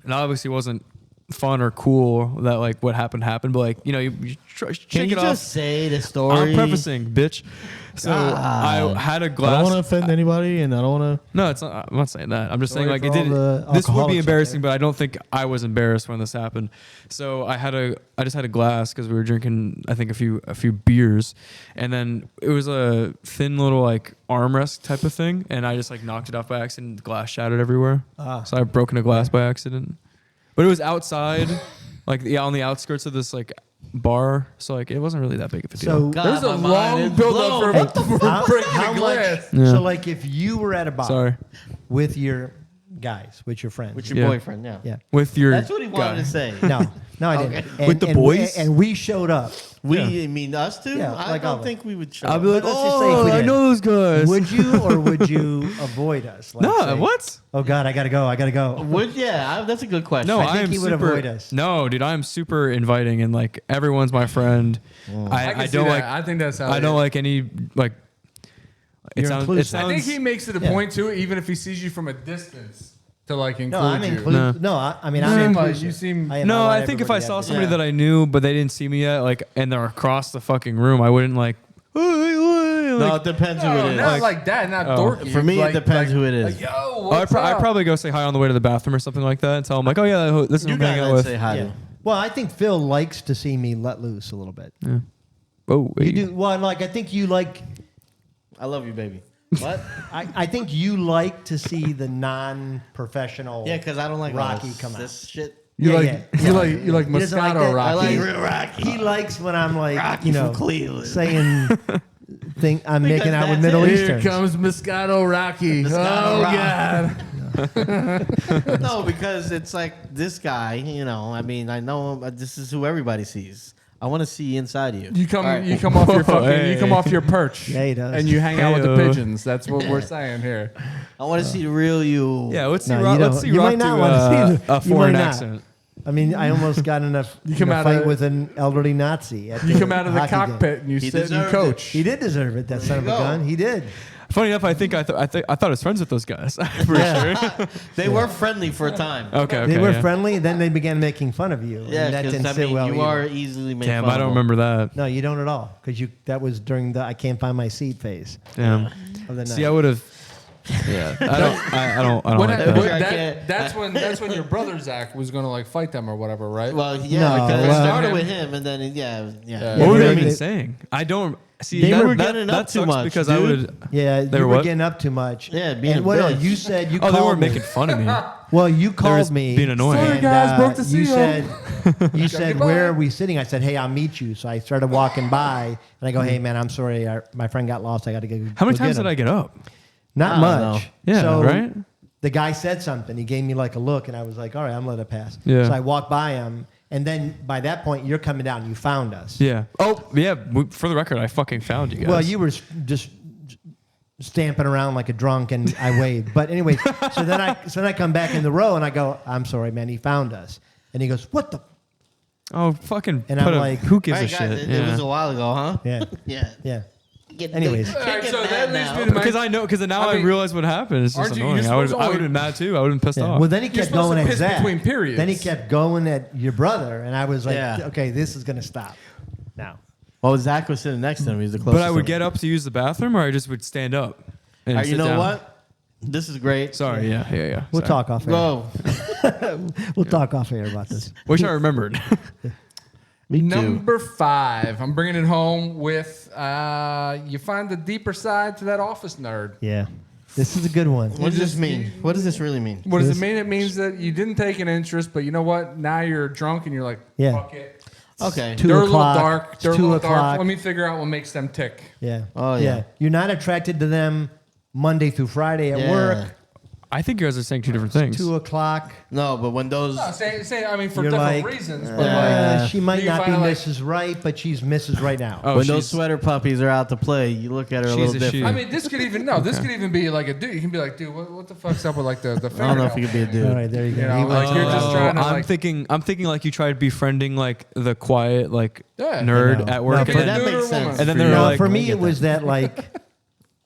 And obviously, wasn't fun or cool that like what happened, but like you Can shake you it just off. say the story? I'm prefacing, bitch. So I had a glass. offend anybody, and I don't want to. No, it's not. I'm not saying that. I'm just Sorry saying like for it all did. the This would alcoholics be out embarrassing, there. but I don't think I was embarrassed when this happened. So I just had a glass because we were drinking, I think a few beers, and then it was a thin little like armrest type of thing, and I just like knocked it off by accident. The glass shattered everywhere. So I've broken a glass by accident, but it was outside, like on the outskirts of this like bar. So like it wasn't really that big of a deal. so. God, There's a my mind long is build blown. up for breaking how a much? glass. Yeah. So like if you were at a bar Sorry, with your guys, with your friends, With your Yeah. boyfriend, yeah. yeah. with your That's what he wanted guy. to say. No, I Okay. didn't. And, With the and boys? and we showed up. We, Yeah. I mean, us two? Yeah, I like all don't of think we would show I'll up. be like, Let's just say if we I did. know those guys. Would you or would you avoid us? Like, No, say, what? Oh God, I gotta go. Would yeah, that's a good question. No, I think am he would super, avoid us. No, dude, I'm super inviting and like everyone's my friend. I can I see don't that. like. I think that's how I it don't is. like any like. It You're sounds. It inclusive. I think sounds. he makes it a Yeah. point too, even if he sees you from a distance, to like include No, I'm you. inclusive. No, I mean You I'm seem like- inclusive. you seem- I No, want I think if I everybody to saw have somebody Yeah. that I knew but they didn't see me yet, like, and they're across the fucking room, I wouldn't like. No, like it depends who No, it is. not like that, not Oh. dorky. For me, it Like- depends like- who it is. Like, yo, I'd what's up? probably go say hi on the way to the bathroom or something like that and tell them like, oh yeah, this is You who I'm hanging guys out with. say hi Yeah. to. Well, I think Phil likes to see me let loose a little bit. Yeah. Oh, You wait. do well. Like I think you like. I love you, baby. What? I think you like to see the non-professional. Yeah, because I don't like Rocky all come out. this shit. You Yeah, like yeah. you like He doesn't like Moscato that. Rocky. I like He- real Rocky. He likes when I'm like, Rocky from Cleveland. saying I'm Because making out with that's Middle it. Here Easterns. comes Moscato Rocky. Moscato Oh Rocky. God. No, because it's like this guy, I mean, I know him, but this is who everybody sees. I want to see inside of you. You come All right. you come off your fucking Hey. you come off your perch. Yeah, he does. And you hang out with the Hey-o. pigeons. That's what we're saying here. I want to see the real you. Yeah, let's see. No, Rock, you let's don't. see You Rock might not do wanna see the- a you foreign might not. accent. I mean, I almost got in a come out fight of- with an elderly Nazi. At You come out of the hockey game. cockpit and you He sit and deserved coach. He did deserve it. That son of a you go. gun. He did. Funny enough, I thought I was friends with those guys. For sure. They were friendly for a time. Okay. They were yeah. friendly, and then they began making fun of you. Yeah, and that because didn't I sit mean, well you either. are easily made Damn, fun I don't of. remember that. No, you don't at all, because that was during the I can't find my seat phase Damn. of the night. See, I would have. Yeah, I don't When like I- that. when I that- can't- that's when your brother Zach was gonna like fight them or whatever, right? Well, yeah, No, because it well- started with him, and then yeah. Yeah, What were they they were- even saying? I don't see. They that, were getting that up too sucks much, because I dude. would. Yeah, They you were were what? getting up too much. Yeah, being a well, bitch. you said you Oh, called they weren't me. making fun of me. Well, you was called me. being annoying. Sorry, and, guys, broke the you seal. said, you said, goodbye. where are we sitting? I said, hey, I'll meet you. So I started walking by, and I go, hey, man, I'm sorry. My friend got lost. I got to go. How many go times get did I him." get up? Not I don't much. know. Yeah, so right? The guy said something. He gave me like a look, and I was like, all right, I'm letting it pass. Yeah. So I walked by him, and then by that point, you're coming down. You found us. Yeah. Oh, yeah. For the record, I fucking found you guys. Well, you were just stamping around like a drunk, and I waved. But anyway, so then I come back in the row, and I go, I'm sorry, man. He found us, and he goes, what the? Oh, fucking. And put I'm a- like- who gives Right, a guys, shit? it Yeah. was a while ago, huh? Yeah, Yeah. yeah. Get- Anyways. can't All right, get so mad that leads now. me to my- Because now I I mean, realize what happened. It's just aren't you- annoying. you're I would supposed to have only- been mad too. I would have been pissed Yeah. off. Well, then he You're kept supposed to going at piss Zach. between periods. Then he kept going at your brother, and I was like, Yeah. okay, this is gonna stop now. Well, Zach was sitting next to him. He was the closest. But I would to him. get up to use the bathroom, or I just would stand up. And You sit know down. what? This is great. Sorry. Yeah. We'll Sorry. talk off air. Go. We'll talk off air about this. Wish I remembered. Me too. Number 5. I'm bringing it home with you find the deeper side to that office nerd. Yeah, this is a good one. What does this mean? What does this really mean? What does This- it mean? It means that you didn't take an interest, but you know what? Now you're drunk and you're like, Yeah. fuck it. Okay. 2 They're a little o'clock. dark. It's They're a 2 little dark. o'clock. Let me figure out what makes them tick. Yeah. Oh, yeah. You're not attracted to them Monday through Friday at Yeah. work. I think you guys are saying two different things. 2 o'clock. No, but when those. No, say I mean, for You're different like, reasons. But like, she might you not be find, like- Mrs. Right, but she's Mrs. Right now. Oh, when those she's- sweater puppies are out to play, you look at her a She's little a different. she. I mean, this could even this could even be like a dude. You can be like, dude, what the fuck's up with like the I don't know if fingernail? you could be a dude. All right, there you go. You know, He like, was- you're just trying to, I'm like- thinking like you tried befriending like the quiet like Yeah. nerd No. at work, No, and for then, that Dude or makes sense. woman? And then for they're you. no, like- for me, I get it was that like,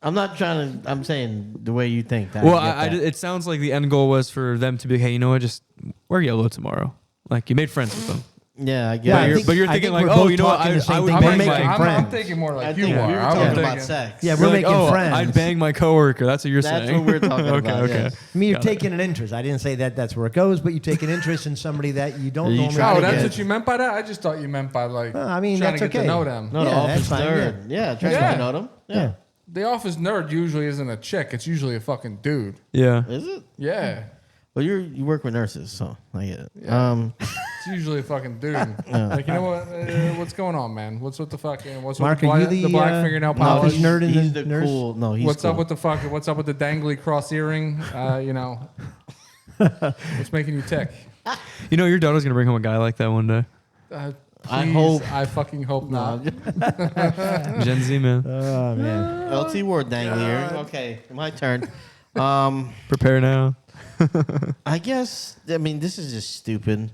I'm not trying to. I'm saying the way you think. well, I get that. it sounds like the end goal was for them to be, hey, you know what, just wear yellow tomorrow. Like you made friends with them. Yeah, I get Yeah, it. I But think- you're I thinking think like, we're oh, both you know what, talking the same I would thing. bang We're making my. friends. I'm thinking more like I you think are. we were I was talking thinking, about sex. yeah, You're we're like, making oh, friends. I'd bang my coworker. That's what you're That's saying. what we're talking okay, about. okay. Yes. I mean, you're Got it. taking an interest. I didn't say that that's where it goes, but you take an interest in somebody that you don't You normally try Oh, to get. that's what you meant by that? I just thought you meant by like I mean, trying that's to get okay. to know them. No, the Yeah, office that's fine, nerd. Yeah, try Yeah. to know them. Yeah. The office nerd usually isn't a chick. It's usually a fucking dude. Yeah. Is it? Yeah. Well, you work with nurses, so I get it. Yeah. It's usually a fucking dude. Like, you know what? What's going on, man? What's with the fucking? What's Mark, with are you the black fingernail no, polish? he's nerd in he's the the nurse? cool. No, he's What's cool. up with the fucking? What's up with the dangly cross earring? You know, what's making you tick? You know, your daughter's gonna bring home a guy like that one day. I Please, hope- I fucking hope not. Gen Z man, Oh man. LT word dangly here. Okay, my turn. prepare now. I guess. I mean, this is just stupid.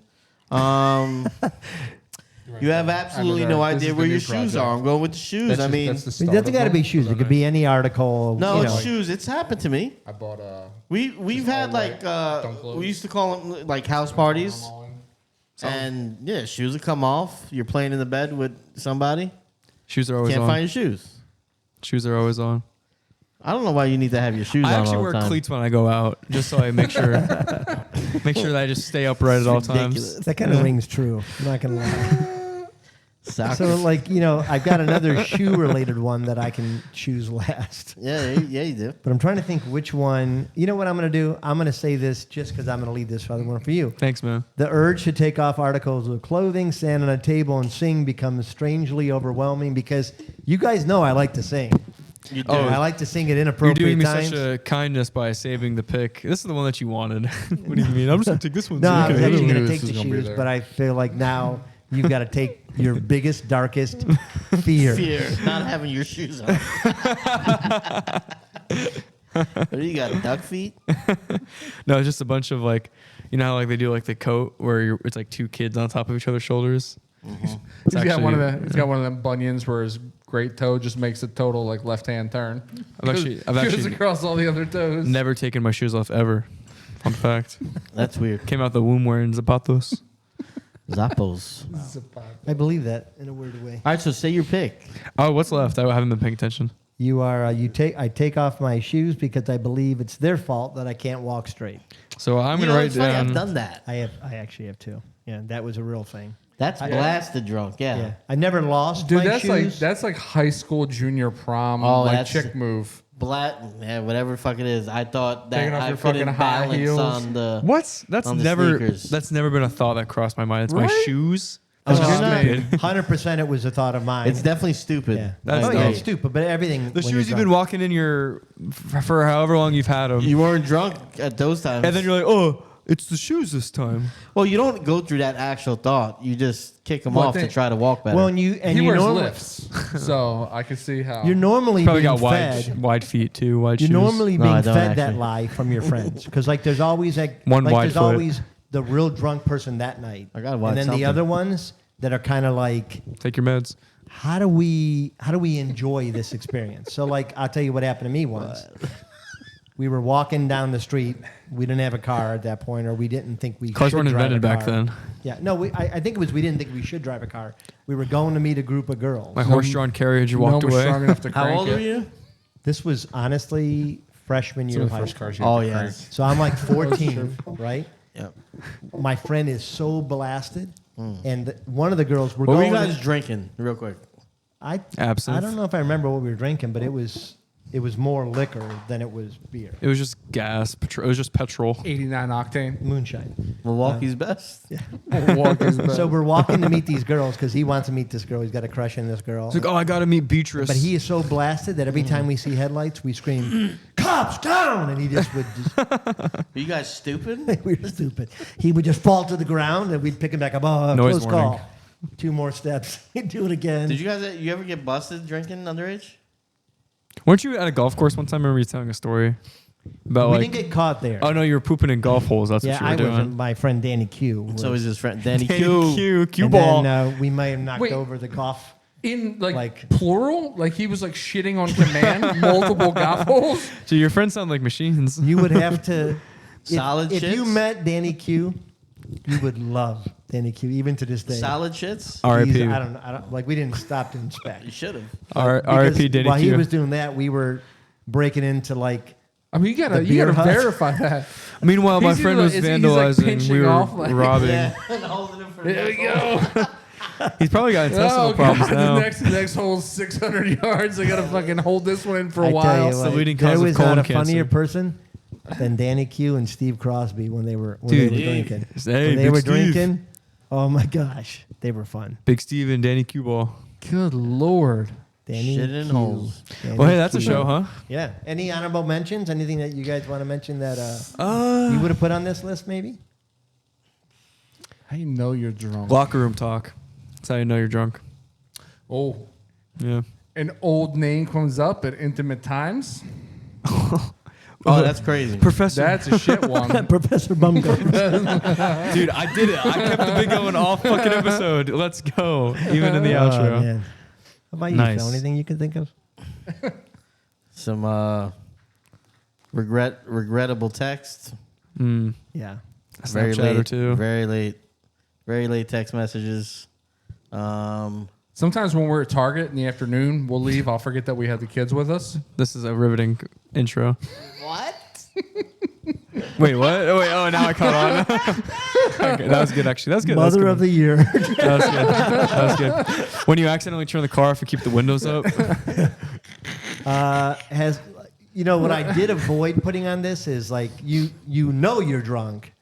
You have absolutely no This is idea the where new your shoes project. are. I'm going with the shoes. That's I just- mean, that's the It start doesn't of got to them. be shoes. It could be any article. no, you it's know. shoes. It's happened to me. I bought a. We've Just had all like white, don't close. we used to call them like house parties, and yeah, shoes would come off. You're playing in the bed with somebody. Shoes are always Can't on. find your shoes. Shoes are always on. I don't know why you need to have your shoes I on actually all wear the time. cleats when I go out, just so I make sure that I just stay upright at all times. That kind of rings true. I'm not gonna lie. Socks. So like I've got another shoe related one that I can choose last. yeah, you do. But I'm trying to think which one. You know what I'm going to do? I'm going to say this just because I'm going to leave this other one for you. Thanks, man. The urge to take off articles of clothing, stand on a table, and sing becomes strangely overwhelming because you guys know I like to sing. You do. I like to sing at You're inappropriate doing me times. such a kindness by saving the pick. This is the one that you wanted. What do you mean? I'm just gonna take this one. No, I was I actually knew going to this take the was gonna be shoes, there. but I feel like now you've got to take your biggest, darkest fear. Fear not having your shoes on. What do you got? Duck feet? No, it's just a bunch of like, you know how like they do like the coat where it's like two kids on top of each other's shoulders. Mm-hmm. It's He's got one of them bunions where his great toe just makes a total like left hand turn. I've goes actually across all the other toes. never taken my shoes off ever. Fun fact. That's weird. Came out the womb wearing zapatos. Zappos. I believe that in a weird way. All right, so say your pick. Oh, what's left? I haven't been paying attention. You are I take off my shoes because I believe it's their fault that I can't walk straight. So I'm gonna write it's funny, down. I've done that. I actually have two. Yeah, that was a real thing. That's blasted drunk. Yeah. I never lost Dude, my that's shoes. that's like high school junior prom like that's- chick move. Whatever the fuck it is. I thought that Taking off I your couldn't fucking high balance heels. on the. What? That's on the never. sneakers. That's never been a thought that crossed my mind. It's my Right? shoes. Because Oh, you're not- stupid. 100% it was a thought of mine. It's definitely stupid. yeah. That's oh, yeah, dumb. it's stupid, but everything. The when shoes you're you've been drunk. walking in your for however long you've had them, You weren't drunk at those times. and then you're like, oh, it's the shoes this time. well, you don't go through that actual thought. You just kick them Well, I off to think- try to walk better. Well, and you He wears normally, lifts, so I could see how. You're normally Probably being got fed. wide feet too. Wide You're shoes. normally No, being I don't fed that actually. lie from your friends because like there's always One wide there's foot. always the real drunk person that night. I gotta watch and then something. the other ones that are kind of like, Take your meds. how do we enjoy this experience? So like I'll tell you what happened to me once. We were walking down the street. We didn't have a car at that point, or we didn't think we Cars should weren't drive invented a back car. then. Yeah, no, I think it was we didn't think we should drive a car. We were going to meet a group of girls. My horse-drawn carriage walked was away. strong enough to How crank old it. were you? This was honestly freshman year Some of of the high first school. cars you Oh had to yeah. crank. So I'm like 14, right? Yep. My friend is so blasted, and one of the girls were What were going. you guys drinking, real quick? I Absinthe. don't know if I remember what we were drinking, but it was more liquor than it was beer. It was just gas. It was just petrol. 89 octane. Moonshine. Milwaukee's best. So we're walking to meet these girls because he wants to meet this girl. He's got a crush on this girl. It's like, oh, I gotta meet Beatrice. But he is so blasted that every time we see headlights, we scream, "Cops down!" And he just would Are you guys stupid? we were stupid. He would just fall to the ground, and we'd pick him back up. Oh, Noise close warning. call. 2 more steps. He'd do it again. Did you ever get busted drinking underage? Weren't you at a golf course one time? I remember you telling a story about we like. didn't get caught there. Oh no, you were pooping in golf holes. That's yeah, what you I were doing. wasn't. My friend Danny Q. Was. So is his friend Danny Q, Q. Q And ball. then we may have knocked Wait. over the golf. In Like- plural, like he was like shitting on command, multiple golf holes. So your friends sound like machines. You would have to. Solid If you shits? met Danny Q, you would love Danny Q even to this day. Solid shits. R.I.P. I don't like. We didn't stop to inspect. You should have. R.I.P. Because Danny While Q. he was doing that, we were breaking into like. I mean, you The gotta beer hut. verify that. Meanwhile, my He's friend either- was he's like vandalizing. pinching We were off, like- robbing. Yeah. And holding him for There we the go. He's probably got intestinal Oh problems god, now. the next hole's 600 yards. I gotta fucking hold this one in for a I tell while. you It's the what, leading there cause of was colon not a cancer. funnier person than Danny Q and Steve Crosby when they were Dude. drinking. Hey, when they Big were Steve. drinking, oh my gosh, they were fun. Big Steve and Danny Q ball. Good lord. Danny Shit in Q. holes. Danny Well, hey, that's a Q. show, huh? Yeah. Any honorable mentions? Anything that you guys want to mention that Uh, you would have put on this list, maybe? How you know you're drunk? locker room talk. That's how you know you're drunk. Oh, Yeah. an old name comes up at intimate times. Oh, that's crazy. Professor. That's a shit one. Professor Bumgarner. Dude, I did it. I kept the big going all fucking episode. Let's go. Even in the outro. Oh, man. How about you, Nice. Phil? Anything you can think of? Some regrettable text. Mm. Yeah. Very Snapchat or late. two. Very late text messages. Sometimes when we're at Target in the afternoon, we'll leave. I'll forget that we had the kids with us. This is a riveting intro. What? Wait, what? Oh, wait, oh, now I caught on. Okay, that was good, actually. That was good. That was Mother good. of the year. That was good. That was good. When you accidentally turn the car off and keep the windows up. Has what I did avoid putting on this is like you know you're drunk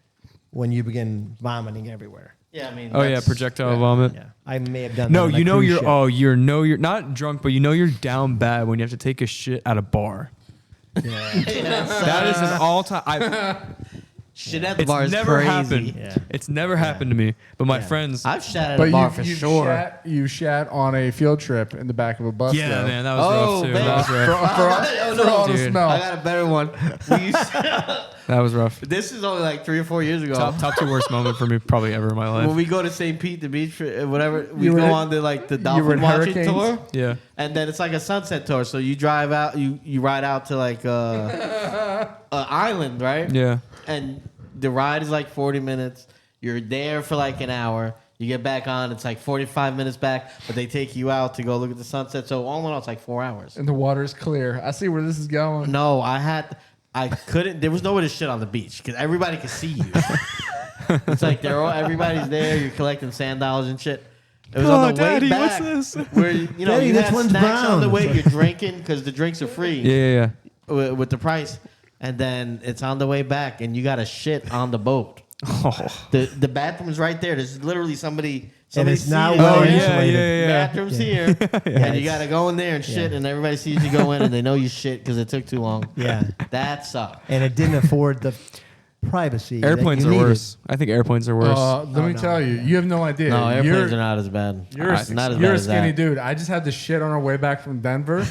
when you begin vomiting everywhere. Yeah, I mean. Oh, yeah, projectile vomit. Yeah, I may have done. No, that on a you know cruise you're. ship. Oh, you're not drunk, but you know you're down bad when you have to take a shit at a bar. Yeah. That is an all-time. Shit at the It's bar is never crazy. happened. Yeah. It's never happened to me. But my Yeah. friends, I've shat at But a bar for sure. You shat on a field trip in the back of a bus. yeah, though. man, that was Oh, rough too. man. That was For, rough. for all the Dude. smell. I got a better one. We used That was rough. this is only like 3 or 4 years ago. Top two worst moment for me probably ever in my life. When we go to St. Pete, the beach, whatever, we You were go in- on to like the you were in dolphin watching Hurricanes? tour, Yeah. and then it's like a sunset tour. So you drive out, you ride out to like a island, right? Yeah. And the ride is like 40 minutes. You're there for like an hour. You get back on, it's like 45 minutes back, but they take you out to go look at the sunset. So all in all, it's like 4 hours. And the water is clear. I see where this is going. No, I couldn't. There was nowhere to shit on the beach because everybody could see you. It's like everybody's there. You're collecting sand dollars and shit. It was on the Daddy, way back. what's this? Where you know Daddy, you this had one's snacks on the brown. way. You're drinking because the drinks are free Yeah. with the price, and then it's on the way back, and you got to shit on the boat. Oh. The bathroom's right there. There's literally somebody. And it's now seated well there. insulated. Bathroom's here, Yeah, and you got to go in there and shit, Yeah. and everybody sees you go in, and they know you shit because it took too long. Yeah. That sucked. And it didn't afford the privacy. that Airplanes you are needed. worse. I think airplanes are worse. Let me no. tell you, you have no idea. No, airplanes You're- are not as bad. You're, Not as you're bad a as skinny that. dude. I just had to shit on our way back from Denver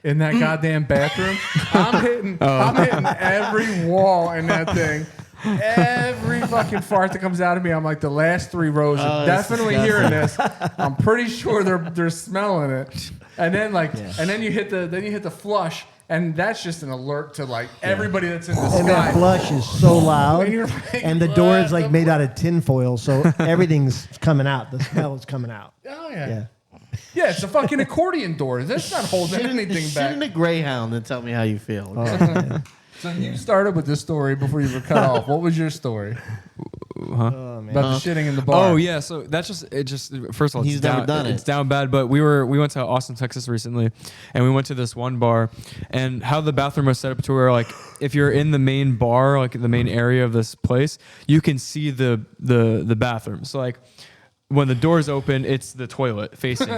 in that goddamn bathroom. I'm hitting every wall in that thing. Every fucking fart that comes out of me, I'm like the last 3 rows are Oh, that's definitely hearing this. I'm pretty sure they're smelling it. And then and then you hit the flush, and that's just an alert to like everybody that's in the And that sky. flush is so loud, And you're like, and the door is what like the made out of tinfoil, so everything's coming out. The smell is coming out. Oh Yeah. yeah, it's a fucking accordion door. That's not holding anything Shit back. in a Greyhound and tell me how you feel. So you started with this story before you were cut off. What was your story Oh man. about the shitting in the bar? Oh yeah, so that's just first of all, He's it's never down, done it. It's down bad, but we went to Austin, Texas recently, and we went to this one bar, and how the bathroom was set up to where like if you're in the main bar, like the main area of this place, you can see the bathroom. So like when the doors open, it's the toilet facing.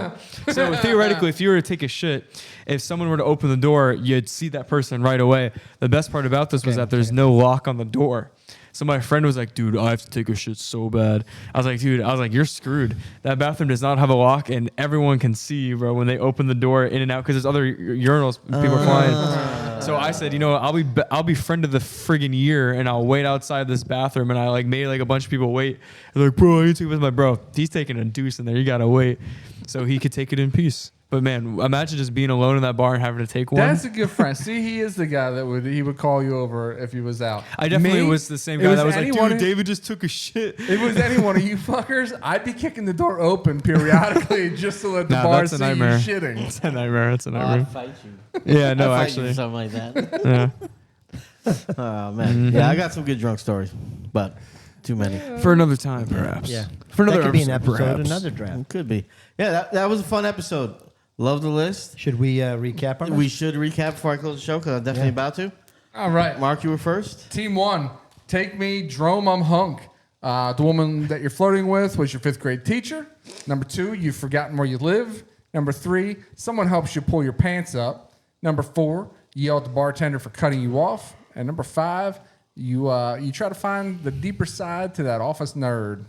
So theoretically, if you were to take a shit, if someone were to open the door, you'd see that person right away. The best part about this was that there's no lock on the door. So my friend was like, dude, I have to take a shit so bad. I was like, you're screwed. That bathroom does not have a lock, and everyone can see, bro, when they open the door in and out because there's other urinals, people are flying. So I said, you know what, I'll be friend of the friggin' year, and I'll wait outside this bathroom. And I like made like a bunch of people wait. They're like, bro, you take it with my bro. He's taking a deuce in there. You gotta wait, so he could take it in peace. But man, imagine just being alone in that bar and having to take one. That's a good friend. See, he is the guy that would call you over if he was out. I definitely Me, was the same it guy was that was like, anyone dude, who- David just took a shit. If it was any one of you fuckers, I'd be kicking the door open periodically just to let the Nah, bar that's a see you nightmare. shitting. It's a nightmare. It's a I'd nightmare. fight you. Yeah, no, I'd fight you actually. for something like that. Yeah. Oh man, yeah, I got some good drunk stories, but too many. For another time, perhaps. Yeah. For another that could be an episode, perhaps. another draft. It could be. Yeah, that was a fun episode. Love the list. Should we recap our We should recap before I close the show because I'm definitely Yeah. about to. All right. Mark, you were first. Team 1, take me, Drome, I'm hunk. The woman that you're flirting with was your 5th grade teacher. Number 2, you've forgotten where you live. Number 3, someone helps you pull your pants up. Number 4, you yell at the bartender for cutting you off. And number 5, you try to find the deeper side to that office nerd.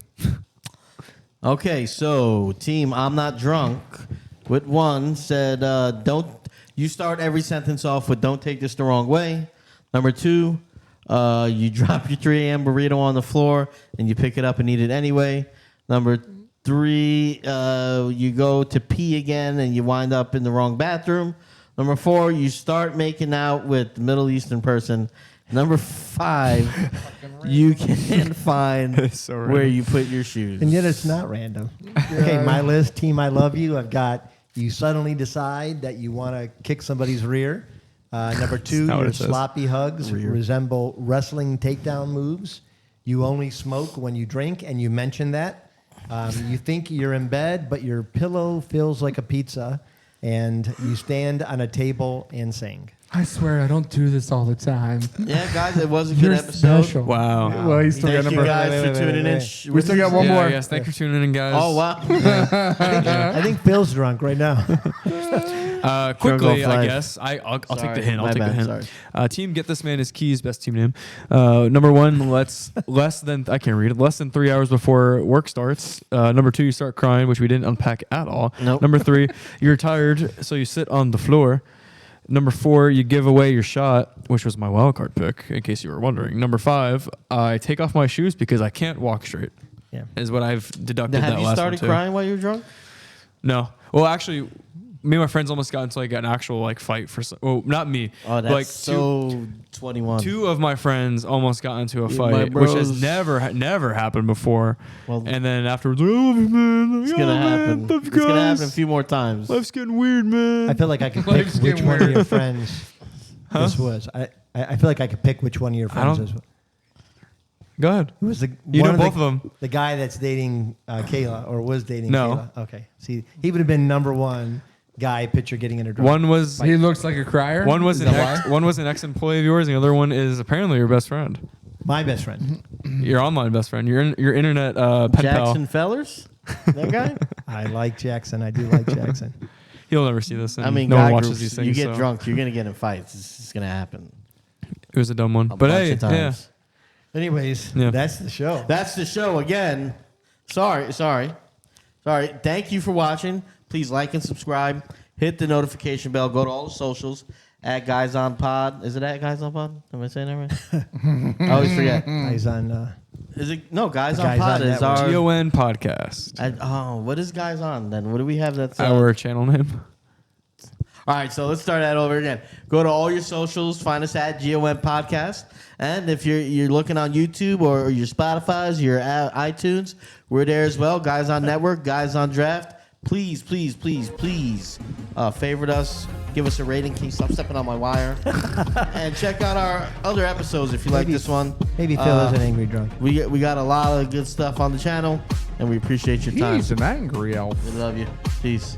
Okay, so team, I'm not drunk. With 1 said, don't. You start every sentence off with "Don't take this the wrong way." Number 2, you drop your 3 a.m. burrito on the floor and you pick it up and eat it anyway. Number 3, you go to pee again and you wind up in the wrong bathroom. Number 4, you start making out with the Middle Eastern person. Number 5, you can't find So where random. you put your shoes. And yet it's not random. Okay, my list, team, I love you. I've got you suddenly decide that you want to kick somebody's rear. Number 2, not what your it says. sloppy hugs resemble wrestling takedown moves. You only smoke when you drink, and you mention that. You think you're in bed, but your pillow feels like a pizza, and you stand on a table and sing. I swear I don't do this all the time. Yeah, guys, it was a good You're episode. special. Wow. Well, he's still got Thank you number. guys wait, for wait, tuning wait, in. wait. We still got one Yeah, more. yes, thanks for tuning in, guys. Oh, wow. I think Phil's drunk right now. Quickly, Drunk I Life. guess. I'll take Sorry, the hint. I'll my take the bad, hint. sorry. Team, get this man his keys. Best team name. Number 1, less than I can't read it. Less than 3 hours before work starts. Number 2, you start crying, which we didn't unpack at all. Nope. Number 3, you're tired, so you sit on the floor. Number 4, you give away your shot, which was my wild card pick, in case you were wondering. Number 5, I take off my shoes because I can't walk straight. Yeah. Is what I've deducted. Have that you last started one too. crying while you were drunk? No. Well, actually, me and my friends almost got into like an actual like fight for. Well, not me. Oh, that's but like so 21. Two of my friends almost got into a Yeah, fight, my which has bros. never happened before. Well, And then afterwards, I love you, man. It's gonna happen. It's gonna happen a few more times. Life's getting weird, man. I feel like I could pick Life's which getting one of weird. your friends this was. I feel like I could pick which one of your friends don't- this was. Go ahead. Who was the You one know both of them. The guy that's dating Kayla or was dating No. Kayla. Okay. See, he would have been number one guy picture getting in a drunk. One was He looks like a crier. one was Is an that ex, why? one was an ex-employee of yours, and the other one is apparently your best friend. My best friend. Your online best friend. Your internet pen Jackson pal. Fellers? That guy? I like Jackson. I do like Jackson. He'll never see this. And I mean, no guy one watches groups, these things. you get so. drunk, you're going to get in fights. It's just going to happen. It was a dumb one, A but bunch hey, of yeah. times. Anyways, Yeah. that's the show. That's the show again. Sorry. Thank you for watching. Please like and subscribe. Hit the notification bell. Go to all the socials at Guys on Pod. Is it at Guys on Pod? Am I saying that right? I always forget. He's on. Is it? No, Guys The on Guys Pod On is Network. our. GON podcast. What is Guys on then? What do we have that's Our channel name. All right, so let's start that over again. Go to all your socials, find us at GON Podcast, and if you're looking on YouTube or your Spotify's, your iTunes, we're there as well. Guys on Network, Guys on Draft. Please, favorite us, give us a rating. Can you stop stepping on my wire? And check out our other episodes if you like Maybe- this one. Maybe Phil is an angry drunk. We got a lot of good stuff on the channel, and we appreciate your time. He's an angry elf. We love you. Peace.